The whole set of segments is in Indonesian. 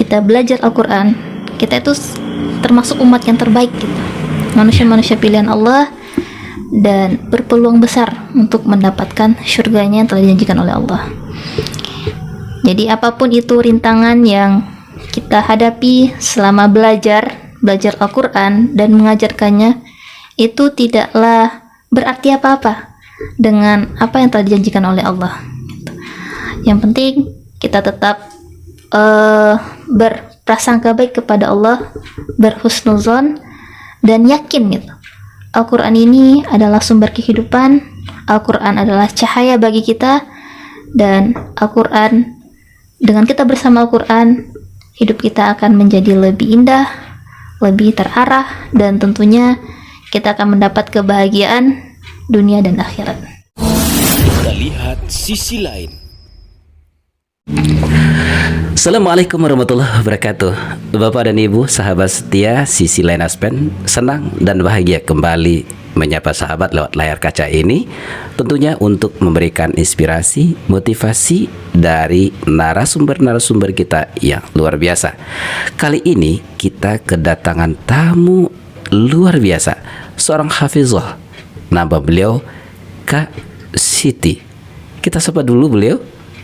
kita belajar Al-Quran, kita itu termasuk umat yang terbaik gitu, manusia-manusia pilihan Allah, dan berpeluang besar untuk mendapatkan surganya yang telah dijanjikan oleh Allah. Jadi apapun itu rintangan yang kita hadapi selama belajar Al-Quran dan mengajarkannya, itu tidaklah berarti apa-apa dengan apa yang telah dijanjikan oleh Allah gitu. Yang penting kita tetap berprasangka baik kepada Allah, berhusnuzon, dan yakin gitu, Al-Quran ini adalah sumber kehidupan, Al-Quran adalah cahaya bagi kita, dan Al-Quran, dengan kita bersama Al-Quran, hidup kita akan menjadi lebih indah, lebih terarah, dan tentunya kita akan mendapat kebahagiaan dunia dan akhirat. Kita lihat sisi lain. Assalamualaikum warahmatullahi wabarakatuh. Bapak dan Ibu, sahabat setia Sisi Lain Aspen, senang dan bahagia kembali menyapa sahabat lewat layar kaca ini, tentunya untuk memberikan inspirasi, motivasi dari narasumber-narasumber kita yang luar biasa. Kali ini kita kedatangan tamu luar biasa, seorang hafizah. Nama beliau Kak Siti. Kita sapa dulu beliau.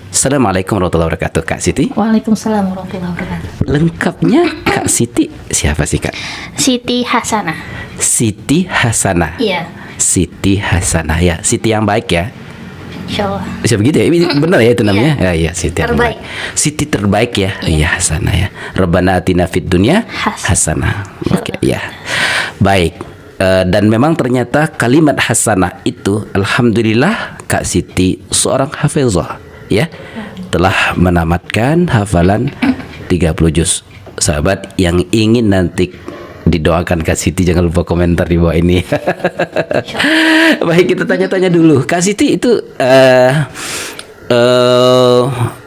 Assalamualaikum warahmatullahi wabarakatuh, Kak Siti. Waalaikumsalam warahmatullahi wabarakatuh. Lengkapnya Kak Siti siapa sih, Kak? Siti Hasanah. Siti Hasanah. Iya, Siti Hasanah ya, Siti yang baik ya. insyaallah. Bisa begitu ya? Ini benar ya itu namanya? Ya, iya, Siti yang Terbaik. baik. Siti terbaik ya. Iya, Hasanah ya. Rabbana atina fid dunya hasanah. Oke, ya. Baik. Dan memang ternyata kalimat hasanah itu, alhamdulillah Kak Siti seorang hafizah ya, telah menamatkan hafalan 30 juz. Sahabat yang ingin nanti didoakan Kak Siti, jangan lupa komentar di bawah ini. Baik, kita tanya-tanya dulu. Kak Siti itu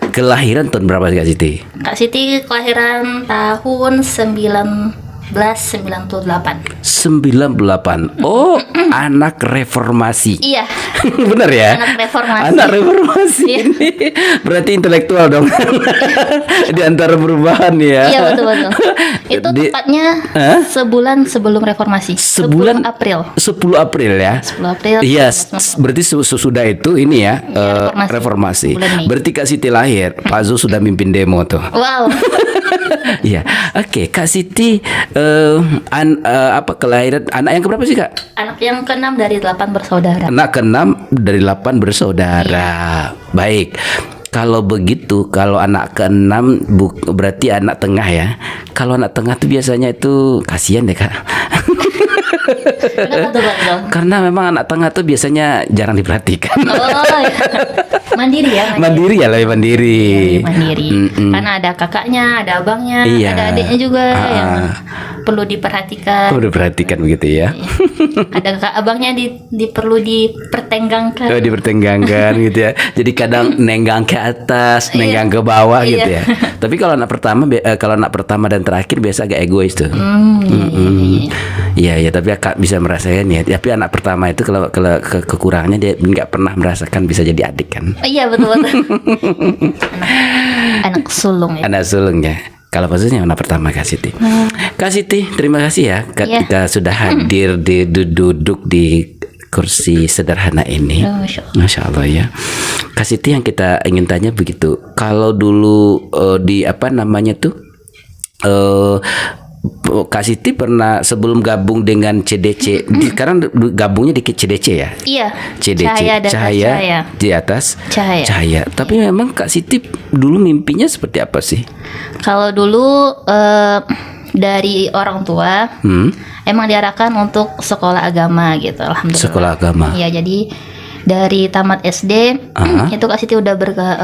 kelahiran tahun berapa sih Kak Siti? Kak Siti kelahiran tahun 1998. 98. Oh, anak reformasi. Iya. Benar ya? Anak reformasi. Anak reformasi Iya. ini berarti intelektual dong. Di antara perubahan ya. Iya, betul-betul. Itu tepatnya sebulan sebelum reformasi. Sebulan 10 April. 10 April ya. 10 April. Iya, berarti sesudah itu ini ya, reformasi. Bulan Mei. Berarti Kak Siti lahir, Pak Zul sudah mimpin demo tuh. Wow. Iya. Oke, Kak Siti kelahiran anak yang keberapa sih, Kak? Anak yang ke-6 dari 8 bersaudara. Anak ke-6 dari 8 bersaudara. Baik. Kalau begitu, kalau anak ke-6 berarti anak tengah ya. Kalau anak tengah tuh biasanya itu kasihan deh, Kak. Kenapa tuh, Bang? Karena memang anak tengah tuh biasanya jarang diperhatikan. Oh, ya. Mandiri ya, Mandiri ya, lebih mandiri. Mandiri. Karena ada kakaknya, ada abangnya, Iya. ada adiknya juga yang perlu diperhatikan. Perlu diperhatikan begitu ya. Ada kakak abangnya perlu dipertenggangkan. Oh, dipertenggangkan gitu ya. Jadi kadang nenggang ke atas, nenggang ke bawah Iya. gitu ya. Tapi kalau anak pertama dan terakhir biasa agak egois tuh. Iya, tapi Kak bisa merasakan ya. Tapi anak pertama itu kalau kekurangannya dia nggak pernah merasakan bisa jadi adik kan. Iya, betul. anak sulung ya. Anak sulungnya. Kalau maksudnya anak pertama Kak Siti. Kak Siti, terima kasih ya kita sudah hadir duduk di kursi sederhana ini. Masya Allah ya. Kak Siti, yang kita ingin tanya begitu. Kalau dulu di apa namanya tuh, Kak Siti pernah sebelum gabung dengan CDC, sekarang gabungnya di CDC ya? Iya. CDC, cahaya di atas cahaya. Tapi memang Kak Siti dulu mimpinya seperti apa sih? Kalau dulu dari orang tua emang diarahkan untuk sekolah agama gitu, alhamdulillah. Sekolah agama. Iya, jadi dari tamat SD itu Kak Siti udah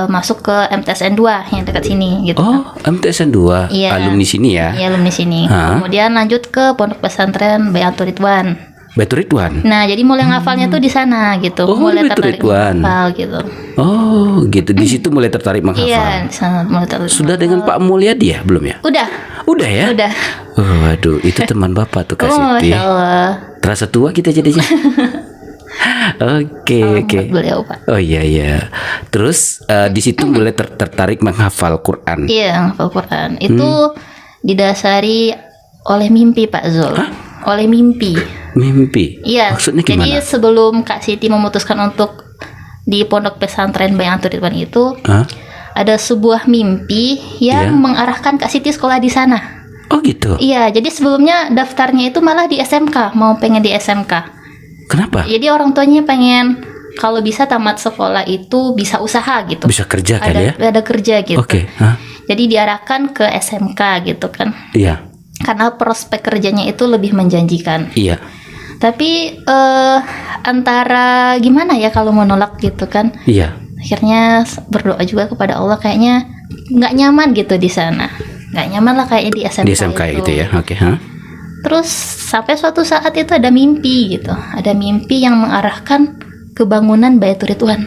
masuk ke MTSN 2 yang dekat sini gitu. Oh, MTSN 2. Iya. Alumni sini ya? Iya, alumni sini. Kemudian lanjut ke Pondok Pesantren Bayatul Ridwan. Baitur Ridwan. Nah, jadi mulai ngafalnya tuh di sana gitu. Oh, mulai Baitur tertarik Ridwan. menghafal gitu. Oh, gitu. Di situ mulai tertarik menghafal. Iya, di sana mulai tertarik. Sudah dengan Pak Mulyadi ya, belum ya? Udah. Udah ya? Udah. Waduh, itu teman Bapak tuh Kak Oh, Siti. Masya Allah. Terasa tua kita jadinya. Oke. Menurut beliau, Pak. Oh iya. Terus di situ mulai tertarik menghafal Quran. Iya, menghafal Quran. Itu didasari oleh mimpi, Pak Zul. Oleh mimpi. Mimpi. Iya. Maksudnya Jadi gimana? sebelum Kak Siti memutuskan untuk di pondok pesantren Bayatul Ridwan itu, Hah? ada sebuah mimpi yang Iya. mengarahkan Kak Siti sekolah di sana. Oh gitu. Iya, jadi sebelumnya daftarnya itu malah di SMK, mau pengen di SMK. Kenapa? Jadi orang tuanya pengen kalau bisa tamat sekolah itu bisa usaha gitu. Bisa kerja kali ya? Ada kerja gitu. Oke. Hah? Jadi diarahkan ke SMK gitu kan. Iya. Karena prospek kerjanya itu lebih menjanjikan. Iya. Tapi antara gimana ya kalau mau nolak gitu kan. Iya. Akhirnya berdoa juga kepada Allah, kayaknya nggak nyaman gitu di sana. Nggak nyaman lah kayaknya di SMK, Di SMK itu ya. Oke. Hah? Terus sampai suatu saat itu ada mimpi gitu. Ada mimpi yang mengarahkan ke bangunan Bayatul Ridwan.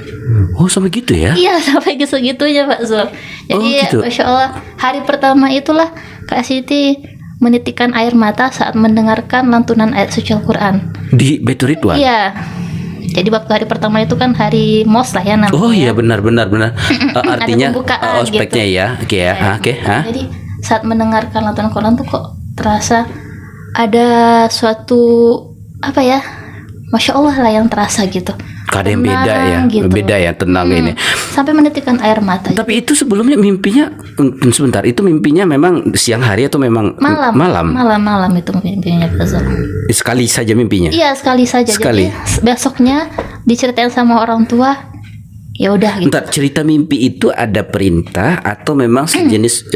Oh sampai gitu ya? Iya, sampai segitunya Pak Zul. Jadi gitu. Masya Allah, hari pertama itulah Kak Siti menitikkan air mata saat mendengarkan lantunan ayat suci Al-Quran. Di Baitur Ridwan? Iya. Jadi waktu hari pertama itu kan hari MOS lah ya namanya. Oh iya benar. Artinya pembukaan ospeknya gitu. ya. Oke ya. Oke. Hah? Jadi saat mendengarkan lantunan Quran tuh kok terasa ada suatu apa ya, Masya Allah lah yang terasa gitu. Ada yang beda ya. Tenang gitu. Beda ya, tenang ini. Sampai menitikkan air mata. Tapi itu sebelumnya mimpinya sebentar, itu mimpinya memang siang hari atau memang Malam itu mimpinya Pak Zul. Sekali saja mimpinya. Iya, sekali saja. Sekali. Jadi besoknya diceritain sama orang tua, ya udah gitu. Bentar, cerita mimpi itu ada perintah atau memang sejenis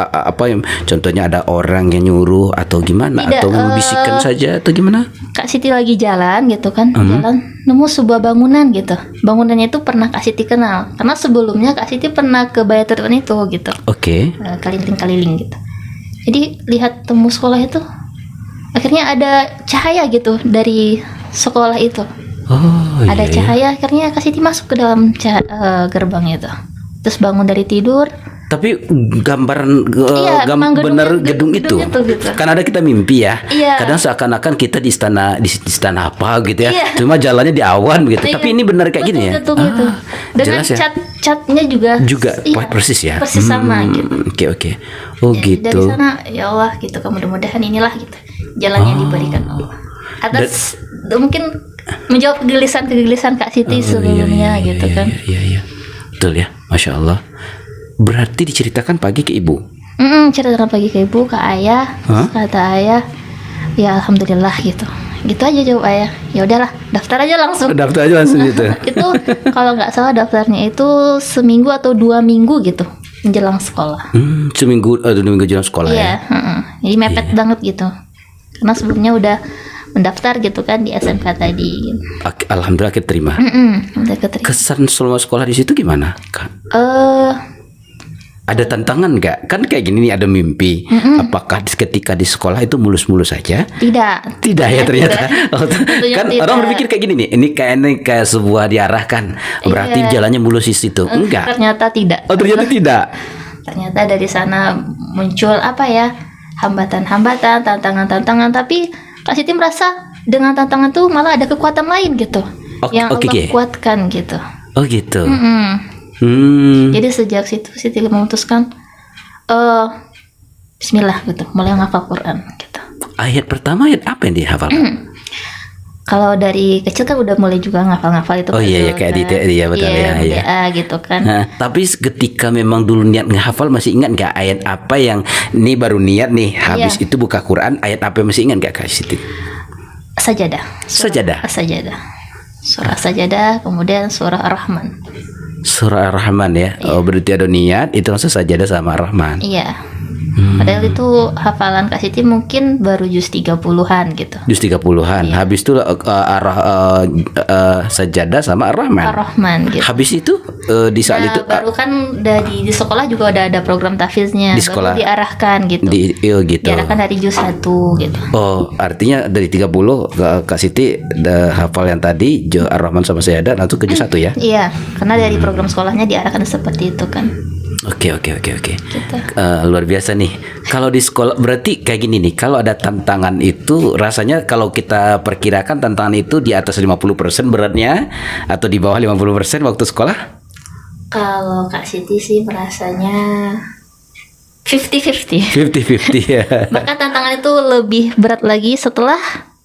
apa yang contohnya ada orang yang nyuruh atau gimana? Tidak, Atau memang bisikan saja atau gimana? Kak Siti lagi jalan gitu kan, jalan nemu sebuah bangunan gitu. Bangunannya itu pernah Kak Siti kenal, karena sebelumnya Kak Siti pernah ke Bayatul Ridwan itu gitu, Oke. keliling-keliling gitu. Jadi lihat temu sekolah itu, akhirnya ada cahaya gitu dari sekolah itu. Oh Ada iya. cahaya, akhirnya Kak Siti masuk ke dalam gerbang itu. Terus bangun dari tidur. Tapi gambaran Iya, memang gedung itu. gitu. Kan ada kita mimpi ya. Iya. Kadang seakan-akan kita di istana apa gitu ya. Iya. Cuma jalannya di awan gitu. Iya. Tapi ini benar kayak gini ya. Betul, gitu. Dengan jelas ya. catnya juga Juga persis ya. persis sama gitu. Oke. Oh Jadi gitu. dari sana ya Allah gitu, mudah-mudahan inilah gitu jalan yang diberikan Allah atas mungkin menjawab kegelisahan Kak Siti sebelumnya gitu kan. Iya. Betul ya. Masya Allah. Berarti diceritakan pagi ke ibu. Ceritakan pagi ke ibu, ke ayah. Terus kata ayah, ya alhamdulillah gitu. Gitu aja jawab ayah. Ya udahlah, daftar aja langsung. Daftar aja langsung gitu. Itu kalau nggak salah daftarnya itu seminggu atau 2 minggu gitu menjelang sekolah. Seminggu 2 minggu jalan sekolah Iya, ya. jadi mepet banget gitu. Karena sebelumnya udah mendaftar gitu kan di SMK tadi. Alhamdulillah kita terima. Udah keterima. Kesan selama sekolah di situ gimana, Kak? Ada tantangan nggak? Kan kayak gini nih, ada mimpi. Apakah ketika di sekolah itu mulus-mulus saja? Tidak. Tidak ya ternyata. Oh, Tentunya kan tidak. orang berpikir kayak gini nih. Ini kayak sebuah diarahkan. Berarti Iya. jalannya mulus di situ. Enggak. Ternyata tidak. Oh ternyata tidak. Ternyata dari sana muncul apa ya? Hambatan-hambatan, tantangan-tantangan. Tapi Kak Siti merasa dengan tantangan tuh malah ada kekuatan lain gitu. Yang Oke. Allah kuatkan gitu. Oh gitu. Jadi sejak situ Siti memutuskan Bismillah gitu, mulai ngafal Quran gitu. Ayat pertama ayat apa yang dihafal? Kalau dari kecil kan udah mulai juga ngafal-ngafal itu. Oh iya, kan. kayak di iya betul ya. Iya. BDA gitu kan. Nah, tapi ketika memang dulu niat ngehafal, masih ingat nggak ayat apa yang ini baru niat nih, habis Iya. itu buka Quran, ayat apa masih ingat nggak Kak Siti? Sajadah. Sajadah. Sajadah. Surah Sajadah, kemudian surah Ar-Rahman. Surah Ar-Rahman ya. Oh berarti ada niat itu langsung sajadah sama Ar-Rahman. Iya. Padahal itu hafalan Kak Siti mungkin baru juz 30-an gitu. Juz 30-an. Habis itu sajadah sama Ar-Rahman. Ar-Rahman gitu. Habis itu di saat Nah, itu baru kan di sekolah juga udah ada program tahfiznya. Di sekolah. Baru diarahkan gitu. gitu. Diarahkan dari juz 1 gitu. Oh, artinya dari 30 Kak Siti hafal yang tadi Ar-Rahman sama sajadah langsung ke juz 1 ya. Iya, karena dari program sekolahnya diarahkan seperti itu kan. Oke. Gitu. Luar biasa nih. Kalau di sekolah berarti kayak gini nih. Kalau ada tantangan itu rasanya kalau kita perkirakan tantangan itu di atas 50% beratnya atau di bawah 50% waktu sekolah? Kalau Kak Siti sih merasanya 50-50. 50-50 ya. Bahkan tantangan itu lebih berat lagi setelah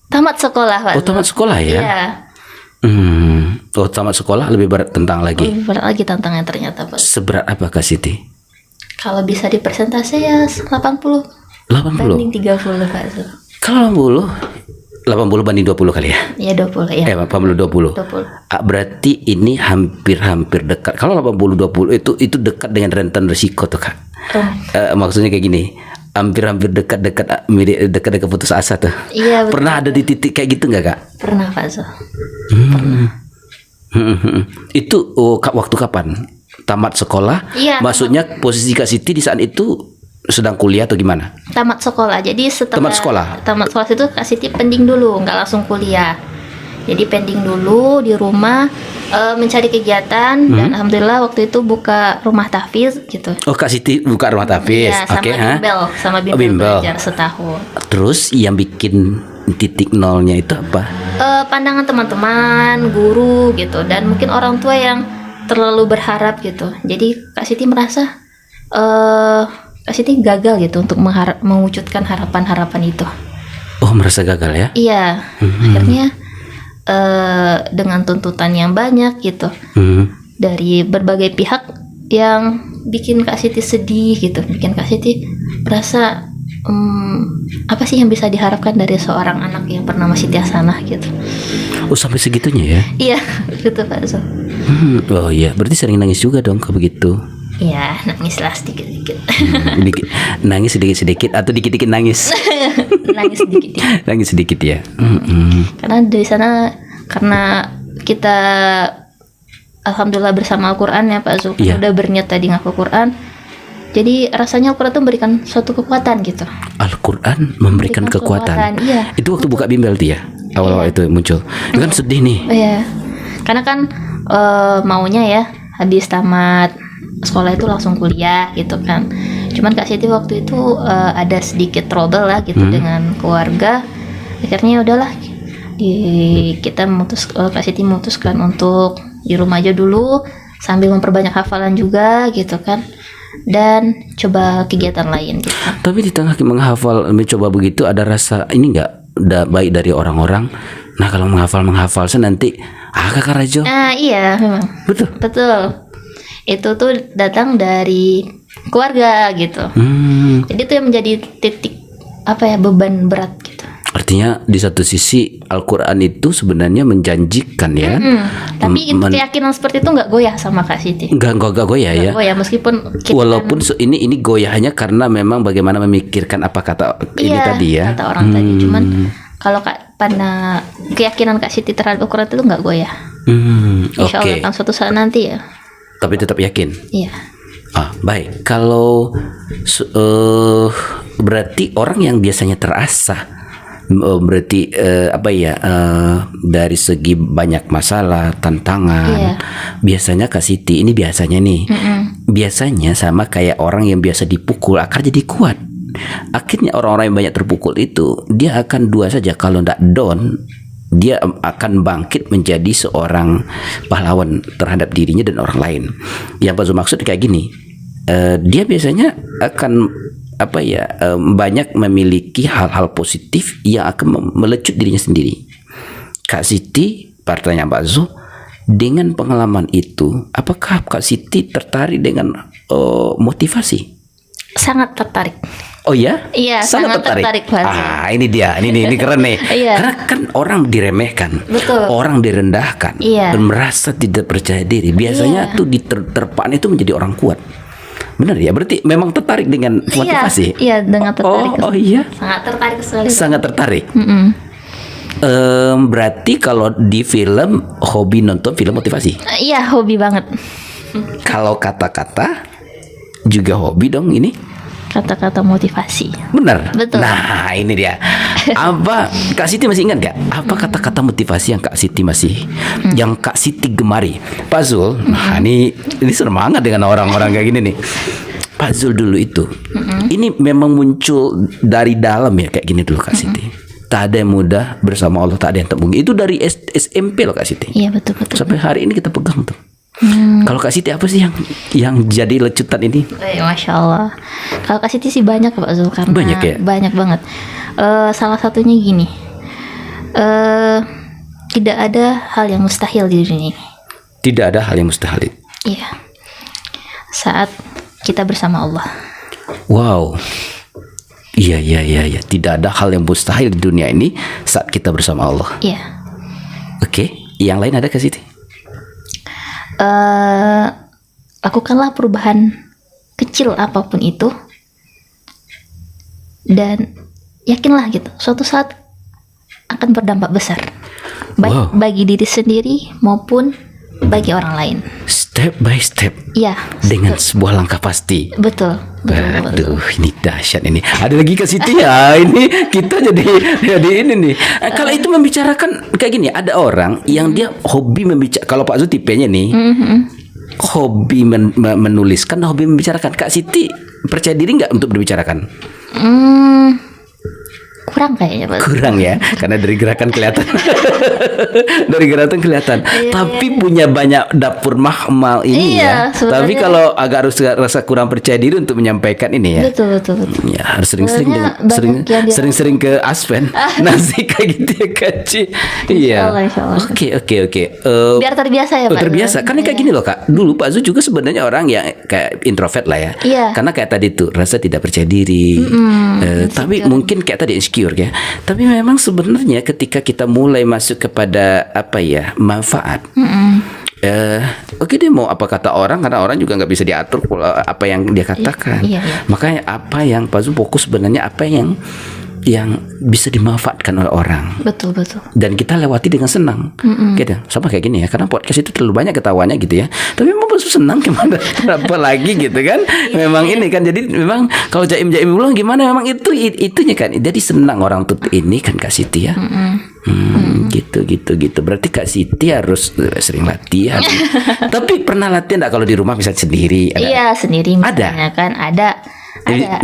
tamat sekolah, Pak. Oh, tamat sekolah ya? Iya. Oh, tamat sekolah lebih berat tentang lagi. Lebih berat lagi tantangannya ternyata, Pak. Seberat apa Kak Siti? Kalau bisa di persentase ya 80 banding 80. 30, Pak. Kalau 80 banding 20 kali ya? Iya 20 ya. 80-20. 20. Berarti ini hampir dekat. Kalau 80-20 itu dekat dengan rentan risiko tuh Kak. Maksudnya kayak gini. Hampir dekat putus asa tuh. Iya, betul. Pernah ada di titik kayak gitu nggak Kak? Pernah, Pak. Itu waktu kapan? Tamat sekolah? Iya, Maksudnya posisi Kak Siti di saat itu sedang kuliah atau gimana? Tamat sekolah. Jadi setelah Tamat sekolah? itu Kak Siti pending dulu, nggak langsung kuliah. Jadi pending dulu di rumah, mencari kegiatan dan alhamdulillah waktu itu buka rumah tahfiz gitu. Oh, Kak Siti buka rumah tahfiz. Iya, sama bimbel bimbel. belajar setahun. Terus yang bikin titik nolnya itu apa? Pandangan teman-teman, guru gitu, dan mungkin orang tua yang terlalu berharap gitu. Jadi Kak Siti merasa Kak Siti gagal gitu untuk mewujudkan harapan-harapan itu. Oh, merasa gagal ya? Iya, akhirnya dengan tuntutan yang banyak gitu dari berbagai pihak yang bikin Kak Siti sedih gitu, bikin Kak Siti merasa apa sih yang bisa diharapkan dari seorang anak yang bernama Siti Hasanah gitu. Oh, sampai segitunya ya? Iya, gitu Pak Zul. Oh iya, berarti sering nangis juga dong kalau begitu. Iya, nangislah sedikit-sedikit. Nangis sedikit-sedikit atau dikit-dikit nangis? Nangis sedikit. Nangis sedikit ya. Karena dari sana, karena kita alhamdulillah bersama Al-Quran ya Pak Zul, Iya. udah berniat tadi ngaku Quran. Jadi rasanya Al-Quran itu memberikan suatu kekuatan gitu. Al-Quran memberikan kekuatan. Iya. Itu waktu buka bimbel tuh ya? Awal-awal itu muncul. Itu kan sedih nih. Iya. Karena kan maunya ya habis tamat sekolah itu langsung kuliah gitu kan. Cuman Kak Siti waktu itu ada sedikit trouble lah gitu dengan keluarga. Akhirnya udahlah Kak Siti memutuskan untuk di rumah aja dulu sambil memperbanyak hafalan juga gitu kan. Dan coba kegiatan lain gitu. Tapi di tengah mencoba begitu ada rasa ini nggak baik dari orang-orang. Nah, kalau menghafal saya nanti Kakak Rajo. Iya memang. Betul. Itu tuh datang dari keluarga gitu. Jadi itu yang menjadi titik beban berat gitu. Artinya di satu sisi Al-Quran itu sebenarnya menjanjikan ya. Tapi keyakinan seperti itu nggak goyah sama Kak Siti. Nggak goyah ya. Goyah meskipun kita walaupun ini goyahnya karena memang bagaimana memikirkan apa kata ini tadi ya. Kata orang tadi. Cuman kalau pada keyakinan Kak Siti terhadap Al-Quran itu nggak goyah. Insya Allah kan suatu saat nanti ya. Tapi tetap yakin. Iya. Baik. Kalau berarti orang yang biasanya terasa berarti dari segi banyak masalah, tantangan. Biasanya Kak Siti ini biasanya nih. Biasanya sama kayak orang yang biasa dipukul akan jadi kuat. Akhirnya orang-orang yang banyak terpukul itu dia akan dua saja, kalau tidak down dia akan bangkit menjadi seorang pahlawan terhadap dirinya dan orang lain. Yang Pak Zul maksud kayak gini, dia biasanya akan banyak memiliki hal-hal positif yang akan melecut dirinya sendiri. Kak Siti, pertanyaan Pak Zul, dengan pengalaman itu, apakah Kak Siti tertarik dengan motivasi? Sangat tertarik. Oh ya? Iya, sangat tertarik Pak. Ini dia, ini keren nih. Iya. Karena kan orang diremehkan, betul, orang direndahkan, dan merasa tidak percaya diri. Biasanya tuh diterpaan itu menjadi orang kuat. Benar ya? Berarti memang tertarik dengan motivasi? Iya, dengan tertarik. Oh iya? Sangat tertarik sekali. Sangat tertarik. Berarti kalau di film hobi nonton film motivasi? Iya, hobi banget. Kalau kata-kata juga hobi dong ini? Kata-kata motivasi. Benar. Betul. Nah, ini dia. Apa Kak Siti masih ingat gak? Apa kata-kata motivasi yang Kak Siti yang Kak Siti gemari? Pak Zul, nah ini semangat dengan orang-orang kayak gini nih. Pak Zul dulu itu, ini memang muncul dari dalam ya kayak gini dulu Kak Siti. Tak ada yang mudah bersama Allah, tak ada yang tak mungkin. Itu dari SMP loh Kak Siti. Iya betul. Sampai hari ini kita pegang tuh. Kalau Kak Siti apa sih yang jadi lecutan ini? Masya Allah. Kalau Kak Siti sih banyak Pak Zul, karena Banyak ya? banyak banget. Salah satunya gini, tidak ada hal yang mustahil di dunia ini. Tidak ada hal yang mustahil. Iya. Saat kita bersama Allah. Wow. Iya. Tidak ada hal yang mustahil di dunia ini saat kita bersama Allah. Iya. Oke. Yang lain ada Kak Siti? Lakukanlah perubahan kecil apapun itu, dan yakinlah gitu, suatu saat akan berdampak besar, baik bagi diri sendiri maupun bagi orang lain. Step by step. Iya. Dengan sebuah langkah pasti. Betul. Aduh, ini dahsyat ini. Ada lagi Kak Siti ya. Ini kita jadi ini nih. Kalau itu membicarakan kayak gini, ada orang yang dia hobi membicarakan. Kalau Pak Zul tipenya nih, hobi menuliskan, hobi membicarakan. Kak Siti percaya diri nggak untuk berbicarakan? Kurang kayaknya Pak. Kurang ya, karena dari gerakan kelihatan. Dari gerakan kelihatan. Tapi punya banyak dapur mahmal ini ya. Sebenarnya. Tapi kalau agak harus rasa kurang percaya diri untuk menyampaikan ini ya. Betul. Ya, harus sering-sering ke Aspen. Nasi kayak gitu ya Kaci. Iya. Insya Allah. Oke. Biar terbiasa ya Pak. Terbiasa. Karena kayak gini loh Kak. Dulu Pak Zul juga sebenarnya orang yang kayak introvert lah ya. Iya. Karena kayak tadi tuh rasa tidak percaya diri. Tapi mungkin kayak tadi insecure ya. Tapi memang sebenarnya ketika kita mulai masuk kepada manfaat. Oke dia mau apa kata orang, karena orang juga nggak bisa diatur apa yang dia katakan. Iya. Makanya apa yang Pak Zul fokus sebenarnya apa yang bisa dimanfaatkan oleh orang. Betul. Dan kita lewati dengan senang. Gitu. Sama kayak gini ya. Karena podcast itu terlalu banyak ketawanya gitu ya. Tapi memang Pak Zul senang gimana? Apa lagi gitu kan? Memang ini kan. Jadi memang kalau jaim ulang gimana, memang itunya kan. Jadi senang orang tuh ini kan Kak Siti ya. Gitu. Berarti Kak Siti harus sering latihan. Tapi pernah latihan enggak kalau di rumah misalnya sendiri? Iya, sendiri misalnya kan ada.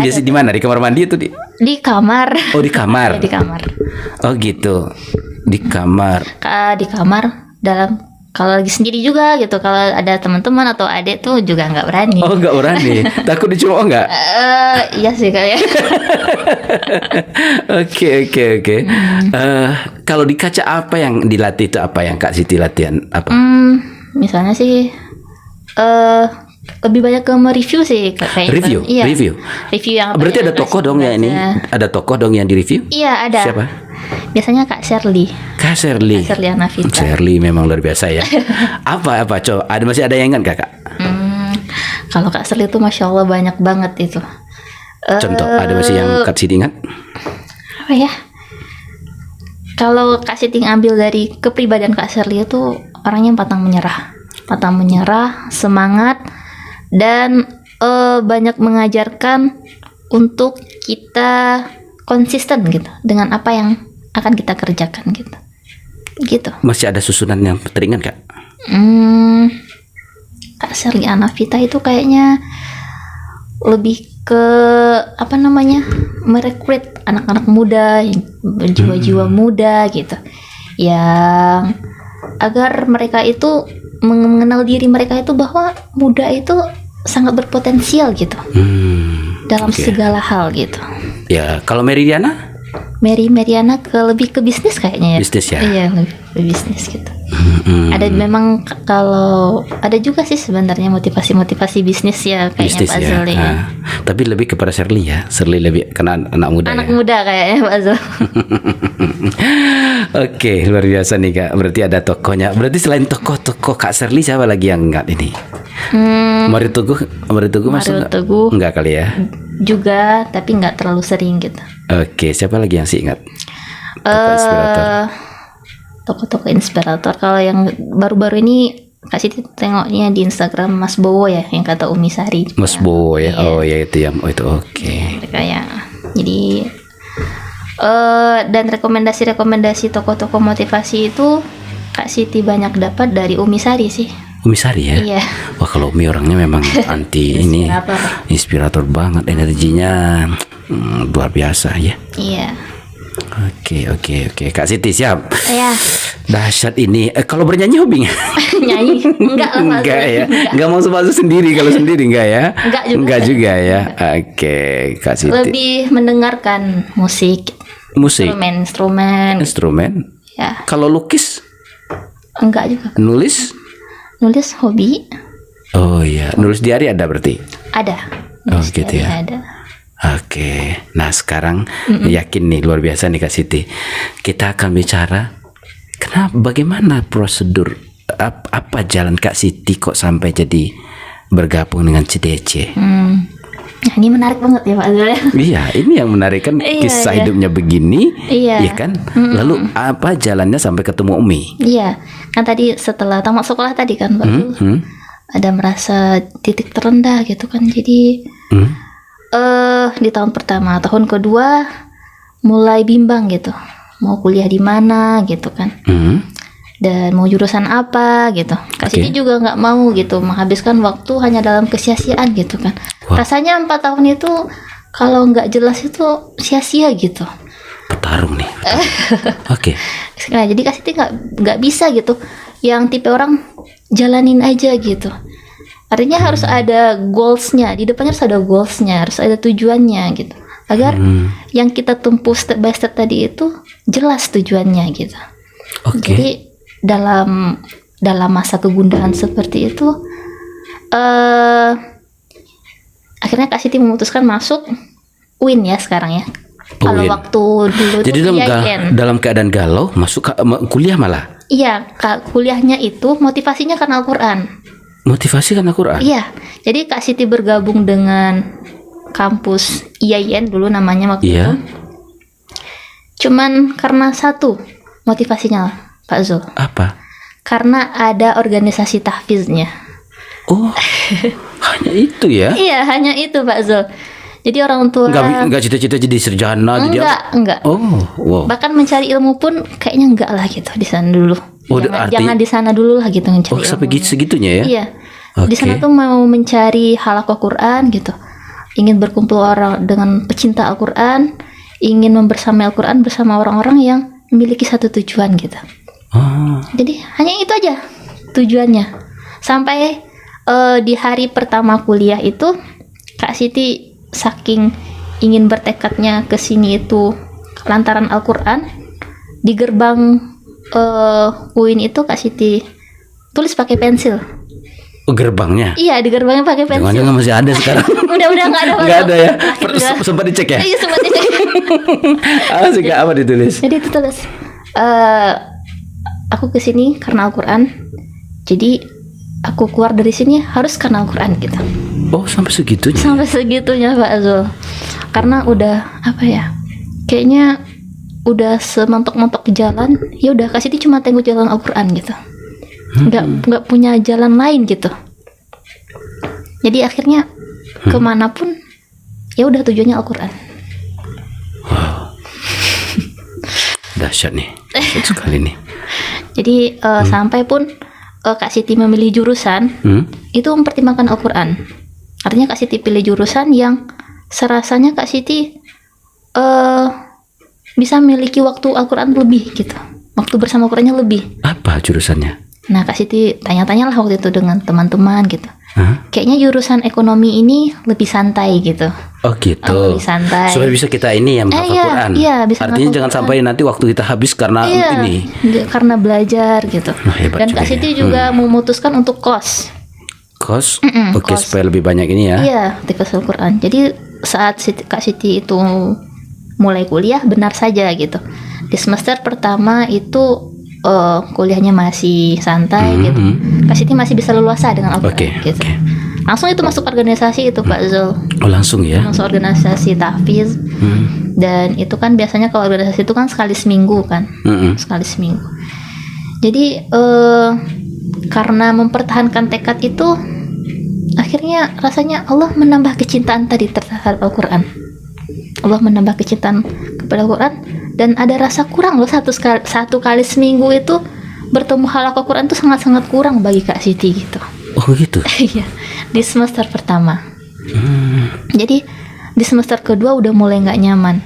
Biasa di mana? Di kamar mandi itu Di kamar. Oh, di kamar. Di kamar. Oh, gitu. Di kamar. Di kamar dalam, kalau lagi sendiri juga gitu. Kalau ada teman-teman atau adik tuh juga nggak berani. Oh, nggak berani. Takut dicemooh nggak? Iya sih kayak. Oke. Kalau di kaca apa yang dilatih itu, apa yang Kak Siti latihan apa? Misalnya sih lebih banyak ke mereview sih kayaknya. Review yang berarti ada tokoh dong ya ini. Ada tokoh dong yang di review? Iya ada. Siapa? Biasanya Kak Shirley Anavita. Shirley memang luar biasa ya. apa coba masih ada yang ingat Kak? Kalau Kak Shirley itu Masya Allah banyak banget itu. Contoh ada masih yang Kak Siti ingat? Apa ya? Kalau Kak Siti ambil dari kepribadian Kak Shirley itu orangnya pantang menyerah, semangat, dan banyak mengajarkan untuk kita konsisten gitu dengan apa yang akan kita kerjakan gitu. Masih ada susunan yang teringat Kak? Kak Shirley Anavita itu kayaknya lebih ke merekrut anak-anak muda, berjiwa-jiwa muda gitu, yang agar mereka itu mengenal diri mereka itu bahwa muda itu sangat berpotensial gitu dalam segala hal gitu. Ya, kalau Meridiana lebih ke bisnis kayaknya ya. Bisnis ya. Iya, lebih ke bisnis gitu. Ada memang kalau ada juga sih sebenarnya motivasi bisnis ya kayaknya Pak Zul ya. Tapi lebih kepada Shirley ya. Shirley lebih kena anak muda. Anak muda kayaknya Pak Zul. Oke, luar biasa nih Kak. Berarti ada tokohnya. Berarti selain tokoh Kak Shirley siapa lagi yang enggak ini? Mario Teguh masuk Teguh enggak kali ya? Juga, tapi enggak terlalu sering gitu. Oke, siapa lagi yang sih ingat? Tokoh-tokoh inspirator. Kalau yang baru-baru ini Kak Siti tengoknya di Instagram Mas Bowo ya, yang kata Umi Sari. Mas Bowo ya. Oh ya itu yang itu oke. Mereka ya. Jadi Dan rekomendasi tokoh-tokoh motivasi itu Kak Siti banyak dapat dari Umi Sari sih. Umi Sari ya? Iya. Wah, kalau Umi orangnya memang anti ini, inspirator banget, energinya luar biasa ya. Iya. Oke. Kak Siti siap? Ya. Dahsyat ini. Kalau bernyanyi hobi nggak? Nyanyi enggak lah Mas. Enggak ya. Enggak mau masuk sendiri, kalau sendiri enggak ya? Enggak juga. Ya. Oke, Kak Siti. Lebih mendengarkan musik. Instrumen. Ya. Kalau lukis? Enggak juga. Nulis hobi. Oh iya, nulis diary ada berarti? Ada. Oh gitu ya. Ada. Oke. Nah sekarang yakin nih, luar biasa nih Kak Siti. Kita akan bicara bagaimana prosedur, apa jalan Kak Siti kok sampai jadi bergabung dengan CDC. Nah, ini menarik banget ya Pak Zul ya. Iya, ini yang menarik kan, kisah hidupnya begini, iya kan? Lalu apa jalannya sampai ketemu Umi? Iya, kan tadi setelah tamat sekolah tadi kan Pak Zul, ada merasa titik terendah gitu kan. Jadi di tahun pertama, tahun kedua mulai bimbang gitu, mau kuliah di mana gitu kan. Dan mau jurusan apa gitu. Kak Siti juga nggak mau gitu menghabiskan waktu hanya dalam kesia-siaan gitu kan. Rasanya 4 tahun itu kalau nggak jelas itu sia-sia gitu. Petarung nih. Oke. Nah, jadi Kak Siti nggak bisa gitu. Yang tipe orang jalanin aja gitu. Artinya harus ada goalsnya. Di depannya harus ada goalsnya, harus ada tujuannya gitu. Agar yang kita tempuh step by step tadi itu jelas tujuannya gitu. Jadi dalam masa kegundahan seperti itu, akhirnya Kak Siti memutuskan masuk UIN ya sekarang ya. Kalau waktu dulu jadi dalam keadaan galau masuk kuliah malah. Iya, kuliahnya itu motivasinya karena Al-Quran. Motivasi karena Al-Quran. Iya, jadi Kak Siti bergabung dengan kampus IAIN dulu namanya waktu itu. Cuman karena satu motivasinya Pak Zul. Apa? Karena ada organisasi tahfiznya. Oh, hanya itu ya? Iya, hanya itu Pak Zul. Jadi orang tua enggak cita-cita jadi sarjana, enggak. Oh, wow. Bahkan mencari ilmu pun kayaknya enggak lah gitu di sana dulu. Jangan di sana dulu lah gitu mencari ilmu. Sampai segitunya ya? Iya. Di sana tuh mau mencari halaqah Quran gitu. Ingin berkumpul orang dengan pecinta Al-Quran, ingin membersamai Al-Quran bersama orang-orang yang memiliki satu tujuan gitu. Jadi hanya itu aja tujuannya. Sampai di hari pertama kuliah itu Kak Siti saking ingin bertekadnya ke sini itu lantaran Al-Quran, di gerbang UIN itu Kak Siti tulis pakai pensil. Gerbangnya? Iya, di gerbangnya pakai pensil. Jangan masih ada sekarang. udah nggak ada. Nggak ada ya? Sempat dicek ya? Iya, sempat dicek. Apa ditulis? Jadi itu tulis, aku kesini karena Al-Quran, jadi aku keluar dari sini harus karena Al-Quran gitu. Oh, sampai segitunya? Sampai segitunya Pak Zul. Karena udah kayaknya udah sementok-mentok jalan, ya udah Kak Siti cuma tengok jalan Al-Quran gitu. Nggak punya jalan lain gitu. Jadi akhirnya kemanapun ya udah tujuannya Al-Quran. Wow. Dahsyat nih, dahsyat sekali nih. Jadi sampai pun Kak Siti memilih jurusan, itu mempertimbangkan Al-Quran. Artinya Kak Siti pilih jurusan yang serasanya Kak Siti bisa memiliki waktu Al-Quran lebih gitu. Waktu bersama Al-Qurannya lebih. Apa jurusannya? Nah Kak Siti tanya-tanyalah waktu itu dengan teman-teman gitu. Kayaknya jurusan ekonomi ini lebih santai gitu. Oh gitu. Lebih santai. Supaya bisa kita ini yang menghafal Quran. Iya, bisa. Artinya jangan sampai nanti waktu kita habis karena ini. Karena belajar gitu. Dan Kak Siti juga memutuskan untuk kos. Kos? Oke, supaya lebih banyak ini ya. Iya, tikus Al-Quran. Jadi saat Kak Siti itu mulai kuliah benar saja gitu. Di semester pertama itu kuliahnya masih santai gitu. Kak Siti masih bisa leluasa dengan Al-Quran gitu. Langsung itu masuk organisasi itu Pak Zul. Oh langsung ya? Masuk organisasi tahfiz. Dan itu kan biasanya kalau organisasi itu kan sekali seminggu kan. Sekali seminggu. Jadi karena mempertahankan tekad itu, akhirnya rasanya Allah menambah kecintaan tadi terhadap Al-Quran. Allah menambah kecintaan pada Quran, dan ada rasa kurang loh, satu kali seminggu itu bertemu halaqah Quran itu sangat-sangat kurang bagi Kak Siti gitu. Oh gitu. Iya, di semester pertama. Jadi di semester kedua udah mulai nggak nyaman.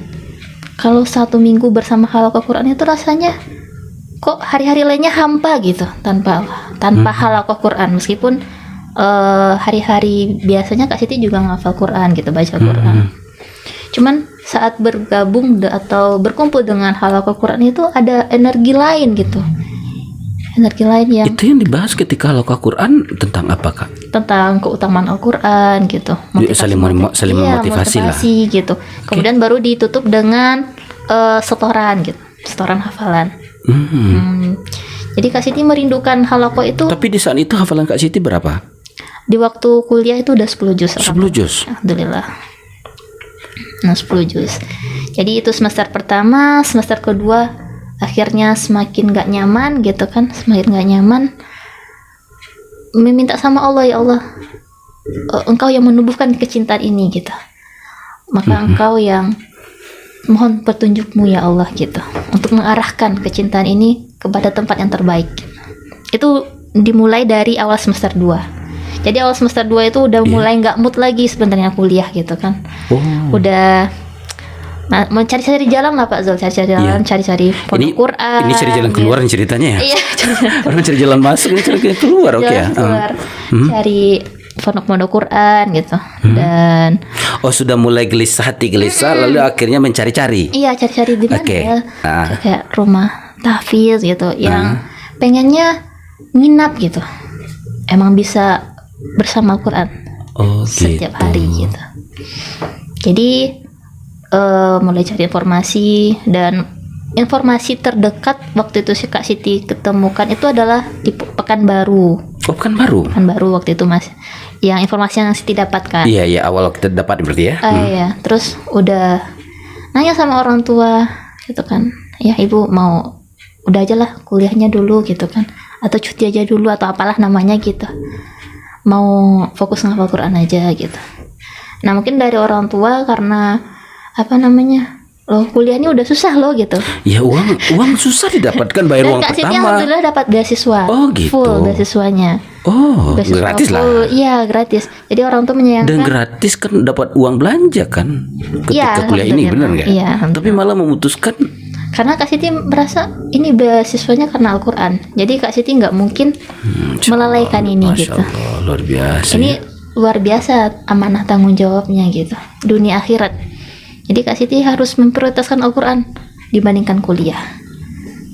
Kalau 1 minggu bersama halaqah Quran itu rasanya kok hari-hari lainnya hampa gitu, tanpa halaqah Quran. Meskipun hari-hari biasanya Kak Siti juga ngafal Quran gitu, baca Quran. Cuman saat bergabung atau berkumpul dengan halaqah Quran itu ada energi lain gitu. Energi lain yang Itu yang dibahas ketika halaqah Quran tentang apa, Kak? tentang keutamaan Al-Quran gitu. Saling memotivasi lah. Gitu. Kemudian baru ditutup dengan setoran gitu, setoran hafalan. Jadi Kak Siti merindukan halaqah itu. Tapi di saat itu hafalan Kak Siti berapa? Di waktu kuliah itu udah 10 juz. 10 juz. Alhamdulillah. Nah, 10 juz. Jadi itu semester pertama, semester kedua akhirnya semakin gak nyaman gitu kan, semakin gak nyaman, meminta sama Allah, ya Allah, Engkau yang menumbuhkan kecintaan ini gitu, maka Engkau yang mohon petunjukmu ya Allah gitu, untuk mengarahkan kecintaan ini kepada tempat yang terbaik. Itu dimulai dari awal semester 2. Jadi awal semester 2 itu udah mulai gak mood lagi sebenarnya kuliah gitu kan. Udah mencari-cari jalan lah Pak Zul, cari-cari jalan, cari-cari pondok Quran. Ini cari jalan keluar gitu. ceritanya ya? Iya, Orang cari jalan masuk, ini cari jalan keluar, oke ya? Keluar. Cari pondok Quran gitu. Dan sudah mulai gelisah, lalu akhirnya mencari-cari. iya, cari-cari di mana ya? Kayak rumah tahfiz gitu, yang pengennya nginap gitu. Emang bisa bersama Quran setiap hari gitu. Jadi mulai cari informasi, dan informasi terdekat waktu itu si Kak Siti ketemukan itu adalah di Pekanbaru. Pekanbaru waktu itu Mas, yang informasi yang Siti dapatkan. Iya, awal waktu dapat berarti ya. Iya, terus udah nanya sama orang tua gitu kan, ya ibu mau udah aja lah kuliahnya dulu gitu kan, atau cuti aja dulu atau apalah namanya gitu, mau fokus ngafal Quran aja gitu. Nah mungkin dari orang tua karena loh kuliahnya udah susah loh gitu. Ya uang susah didapatkan, bayar uang Kak Siti pertama. alhamdulillah dapat beasiswa. Gitu. Full beasiswanya. Beasiswa Gratis full, lah. Iya gratis. Jadi orang tuh menyayangkan. Dan gratis kan dapat uang belanja kan ketika kuliah ini, benar nggak? Iya. Tapi malah memutuskan karena Kak Siti merasa ini beasiswanya karena Al-Quran. Jadi Kak Siti nggak mungkin melalaikan ini Masya gitu. Allah, luar biasa. Ini luar biasa amanah tanggung jawabnya gitu, dunia akhirat. Jadi Kak Siti harus memprioritaskan Al-Quran dibandingkan kuliah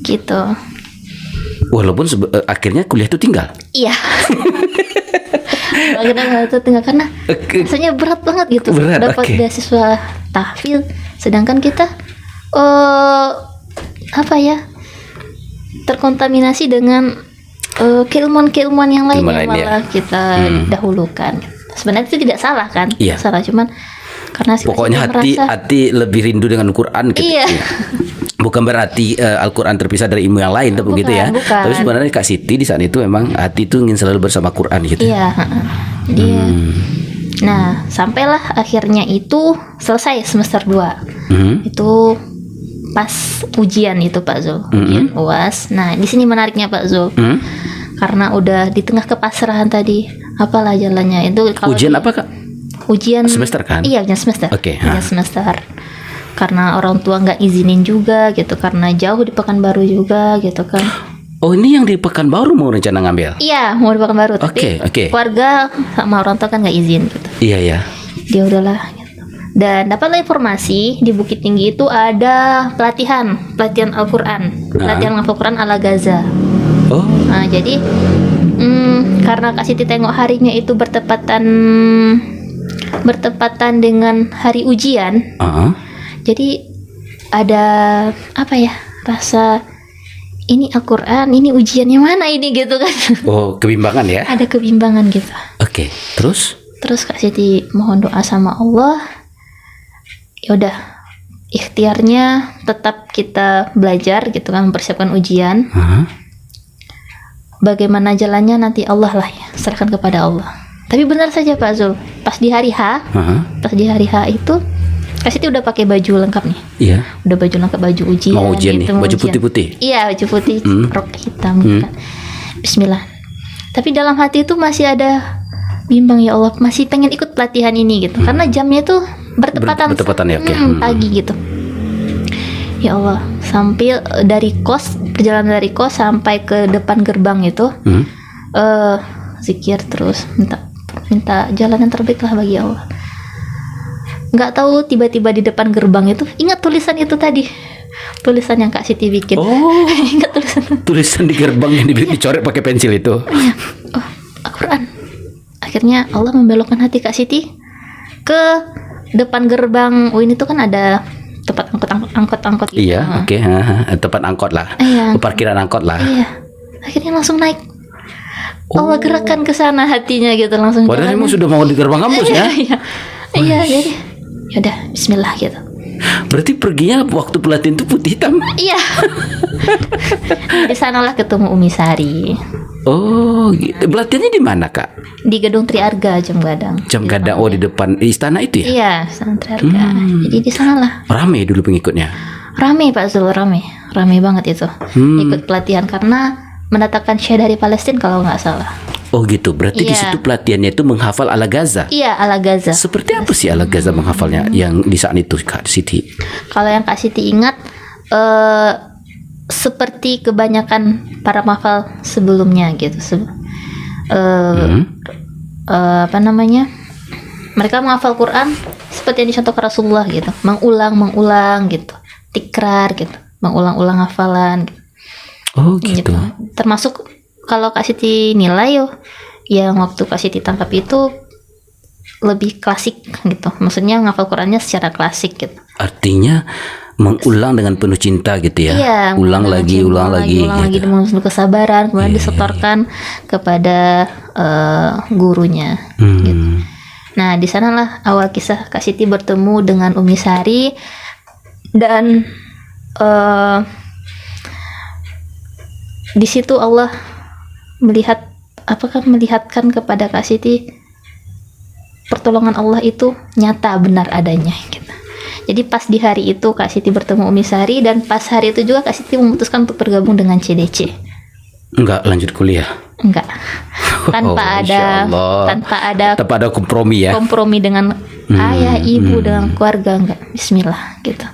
gitu. Walaupun akhirnya kuliah itu tinggal. Iya. Akhirnya itu tinggal karena rasanya berat banget gitu. Dapat beasiswa tahfiz, sedangkan kita terkontaminasi dengan keilmuan-keilmuan yang lain yang malah kita dahulukan. Sebenarnya itu tidak salah kan? Salah, cuman karena pokoknya hati lebih rindu dengan Quran gitu. Iya. Bukan berarti Al-Quran terpisah dari ilmu yang lain, tapi begitu ya. Bukan. Tapi sebenarnya Kak Siti di saat itu memang hati itu ingin selalu bersama Quran gitu. Iya. Jadi nah, sampailah akhirnya itu selesai semester 2. Itu pas ujian itu Pak Zul, ujian UAS. Nah, di sini menariknya Pak Zul. Karena udah di tengah kepasrahan tadi, apalah jalannya itu. Ujian apa Kak? Ujian semester kan? Iya, ujian semester. Ujian semester. Karena orang tua nggak izinin juga gitu, karena jauh di Pekanbaru juga gitu kan. Oh, ini yang di Pekanbaru mau rencana ngambil? Iya, mau di Pekanbaru. Tapi keluarga sama orang tua kan nggak izin gitu. Iya. Dia udahlah. Gitu. Dan dapatlah informasi di Bukit Tinggi itu ada pelatihan Al-Quran, pelatihan Al-Quran ala Gaza. Nah, jadi karena Kak Siti tengok harinya itu bertepatan dengan hari ujian. Jadi ada rasa ini Al-Quran, ini ujiannya mana ini gitu kan. Kebimbangan ya. Ada kebimbangan gitu. Terus Kak Siti mohon doa sama Allah. Ya udah, ikhtiarnya tetap kita belajar gitu kan, mempersiapkan ujian. Bagaimana jalannya nanti Allah lah ya, serahkan kepada Allah. Tapi benar saja Pak Zul, pas di hari H itu Kak Siti udah pakai baju lengkap nih. Iya. Udah baju lengkap, baju ujian. Mau ujian nih, gitu, mau baju ujian. putih-putih. Iya, baju putih, rok hitam gitu kan. Bismillah. Tapi dalam hati itu masih ada bimbang, ya Allah, masih pengen ikut pelatihan ini gitu. Karena jamnya tuh bertepatan Bertepatan ya, oke. pagi gitu. Ya Allah, sampai perjalanan dari kos sampai ke depan gerbang itu, zikir terus, minta jalan yang terbaik lah bagi Allah. Nggak tahu tiba-tiba di depan gerbang itu ingat tulisan itu tadi, tulisan yang Kak Siti bikin. Oh. Ingat Tulisan di gerbang yang dicoret pakai pensil itu. iya, oh, Al-Quran. Akhirnya Allah membelokkan hati Kak Siti ke depan gerbang. Oh, ini tuh kan ada tempat angkot gitu. Iya, oke. Tempat angkot lah. Iya. Parkiran angkot lah. Iya. Akhirnya langsung naik. Allah gerakkan ke sana hatinya gitu, langsung Padahal jalan. emang sudah mau di gerbang kampus ya. Iya, jadi yaudah bismillah gitu. Berarti perginya waktu pelatihan itu putih hitam. Iya. Di sanalah ketemu Umi Sari. Oh, gitu. Pelatihannya di mana, Kak? Di Gedung Triarga Jam Gadang. Jam Gadang, oh di depan istana itu ya? Iya, Gedung Triarga. Jadi di sanalah. Rame dulu pengikutnya. Rame Pak Zul, rame banget itu. Ikut pelatihan karena mendatangkan Syekh dari Palestina kalau nggak salah. Oh gitu, berarti di Iya. situ pelatihannya itu menghafal Al-Gaza. Iya, Al-Gaza. Seperti apa sih Al-Gaza menghafalnya yang di saat itu, Kak Siti? Kalau yang Kak Siti ingat, seperti kebanyakan para mahfal sebelumnya gitu. Apa namanya? Mereka menghafal Quran seperti yang dicontohkan Rasulullah gitu, mengulang gitu, tikrar gitu, mengulang-ulang hafalan. Oh gitu. Termasuk kalau Kak Siti nilai yang waktu Kak Siti tangkap itu lebih klasik gitu. Maksudnya menghafal Qurannya secara klasik gitu. Artinya mengulang dengan penuh cinta gitu ya. Iya, ulang lagi gitu. dengan penuh kesabaran, kemudian disetorkan kepada gurunya. Gitu. Nah, di sanalah awal kisah Kak Siti bertemu dengan Umi Sari dan di situ Allah melihatkan kepada Kak Siti pertolongan Allah itu nyata benar adanya gitu. Jadi pas di hari itu Kak Siti bertemu Umi Sari dan pas hari itu juga Kak Siti memutuskan untuk bergabung dengan CDC. Enggak lanjut kuliah. Enggak. Tanpa ada kompromi ya. kompromi dengan ayah, ibu, dengan keluarga, enggak. Bismillah gitu.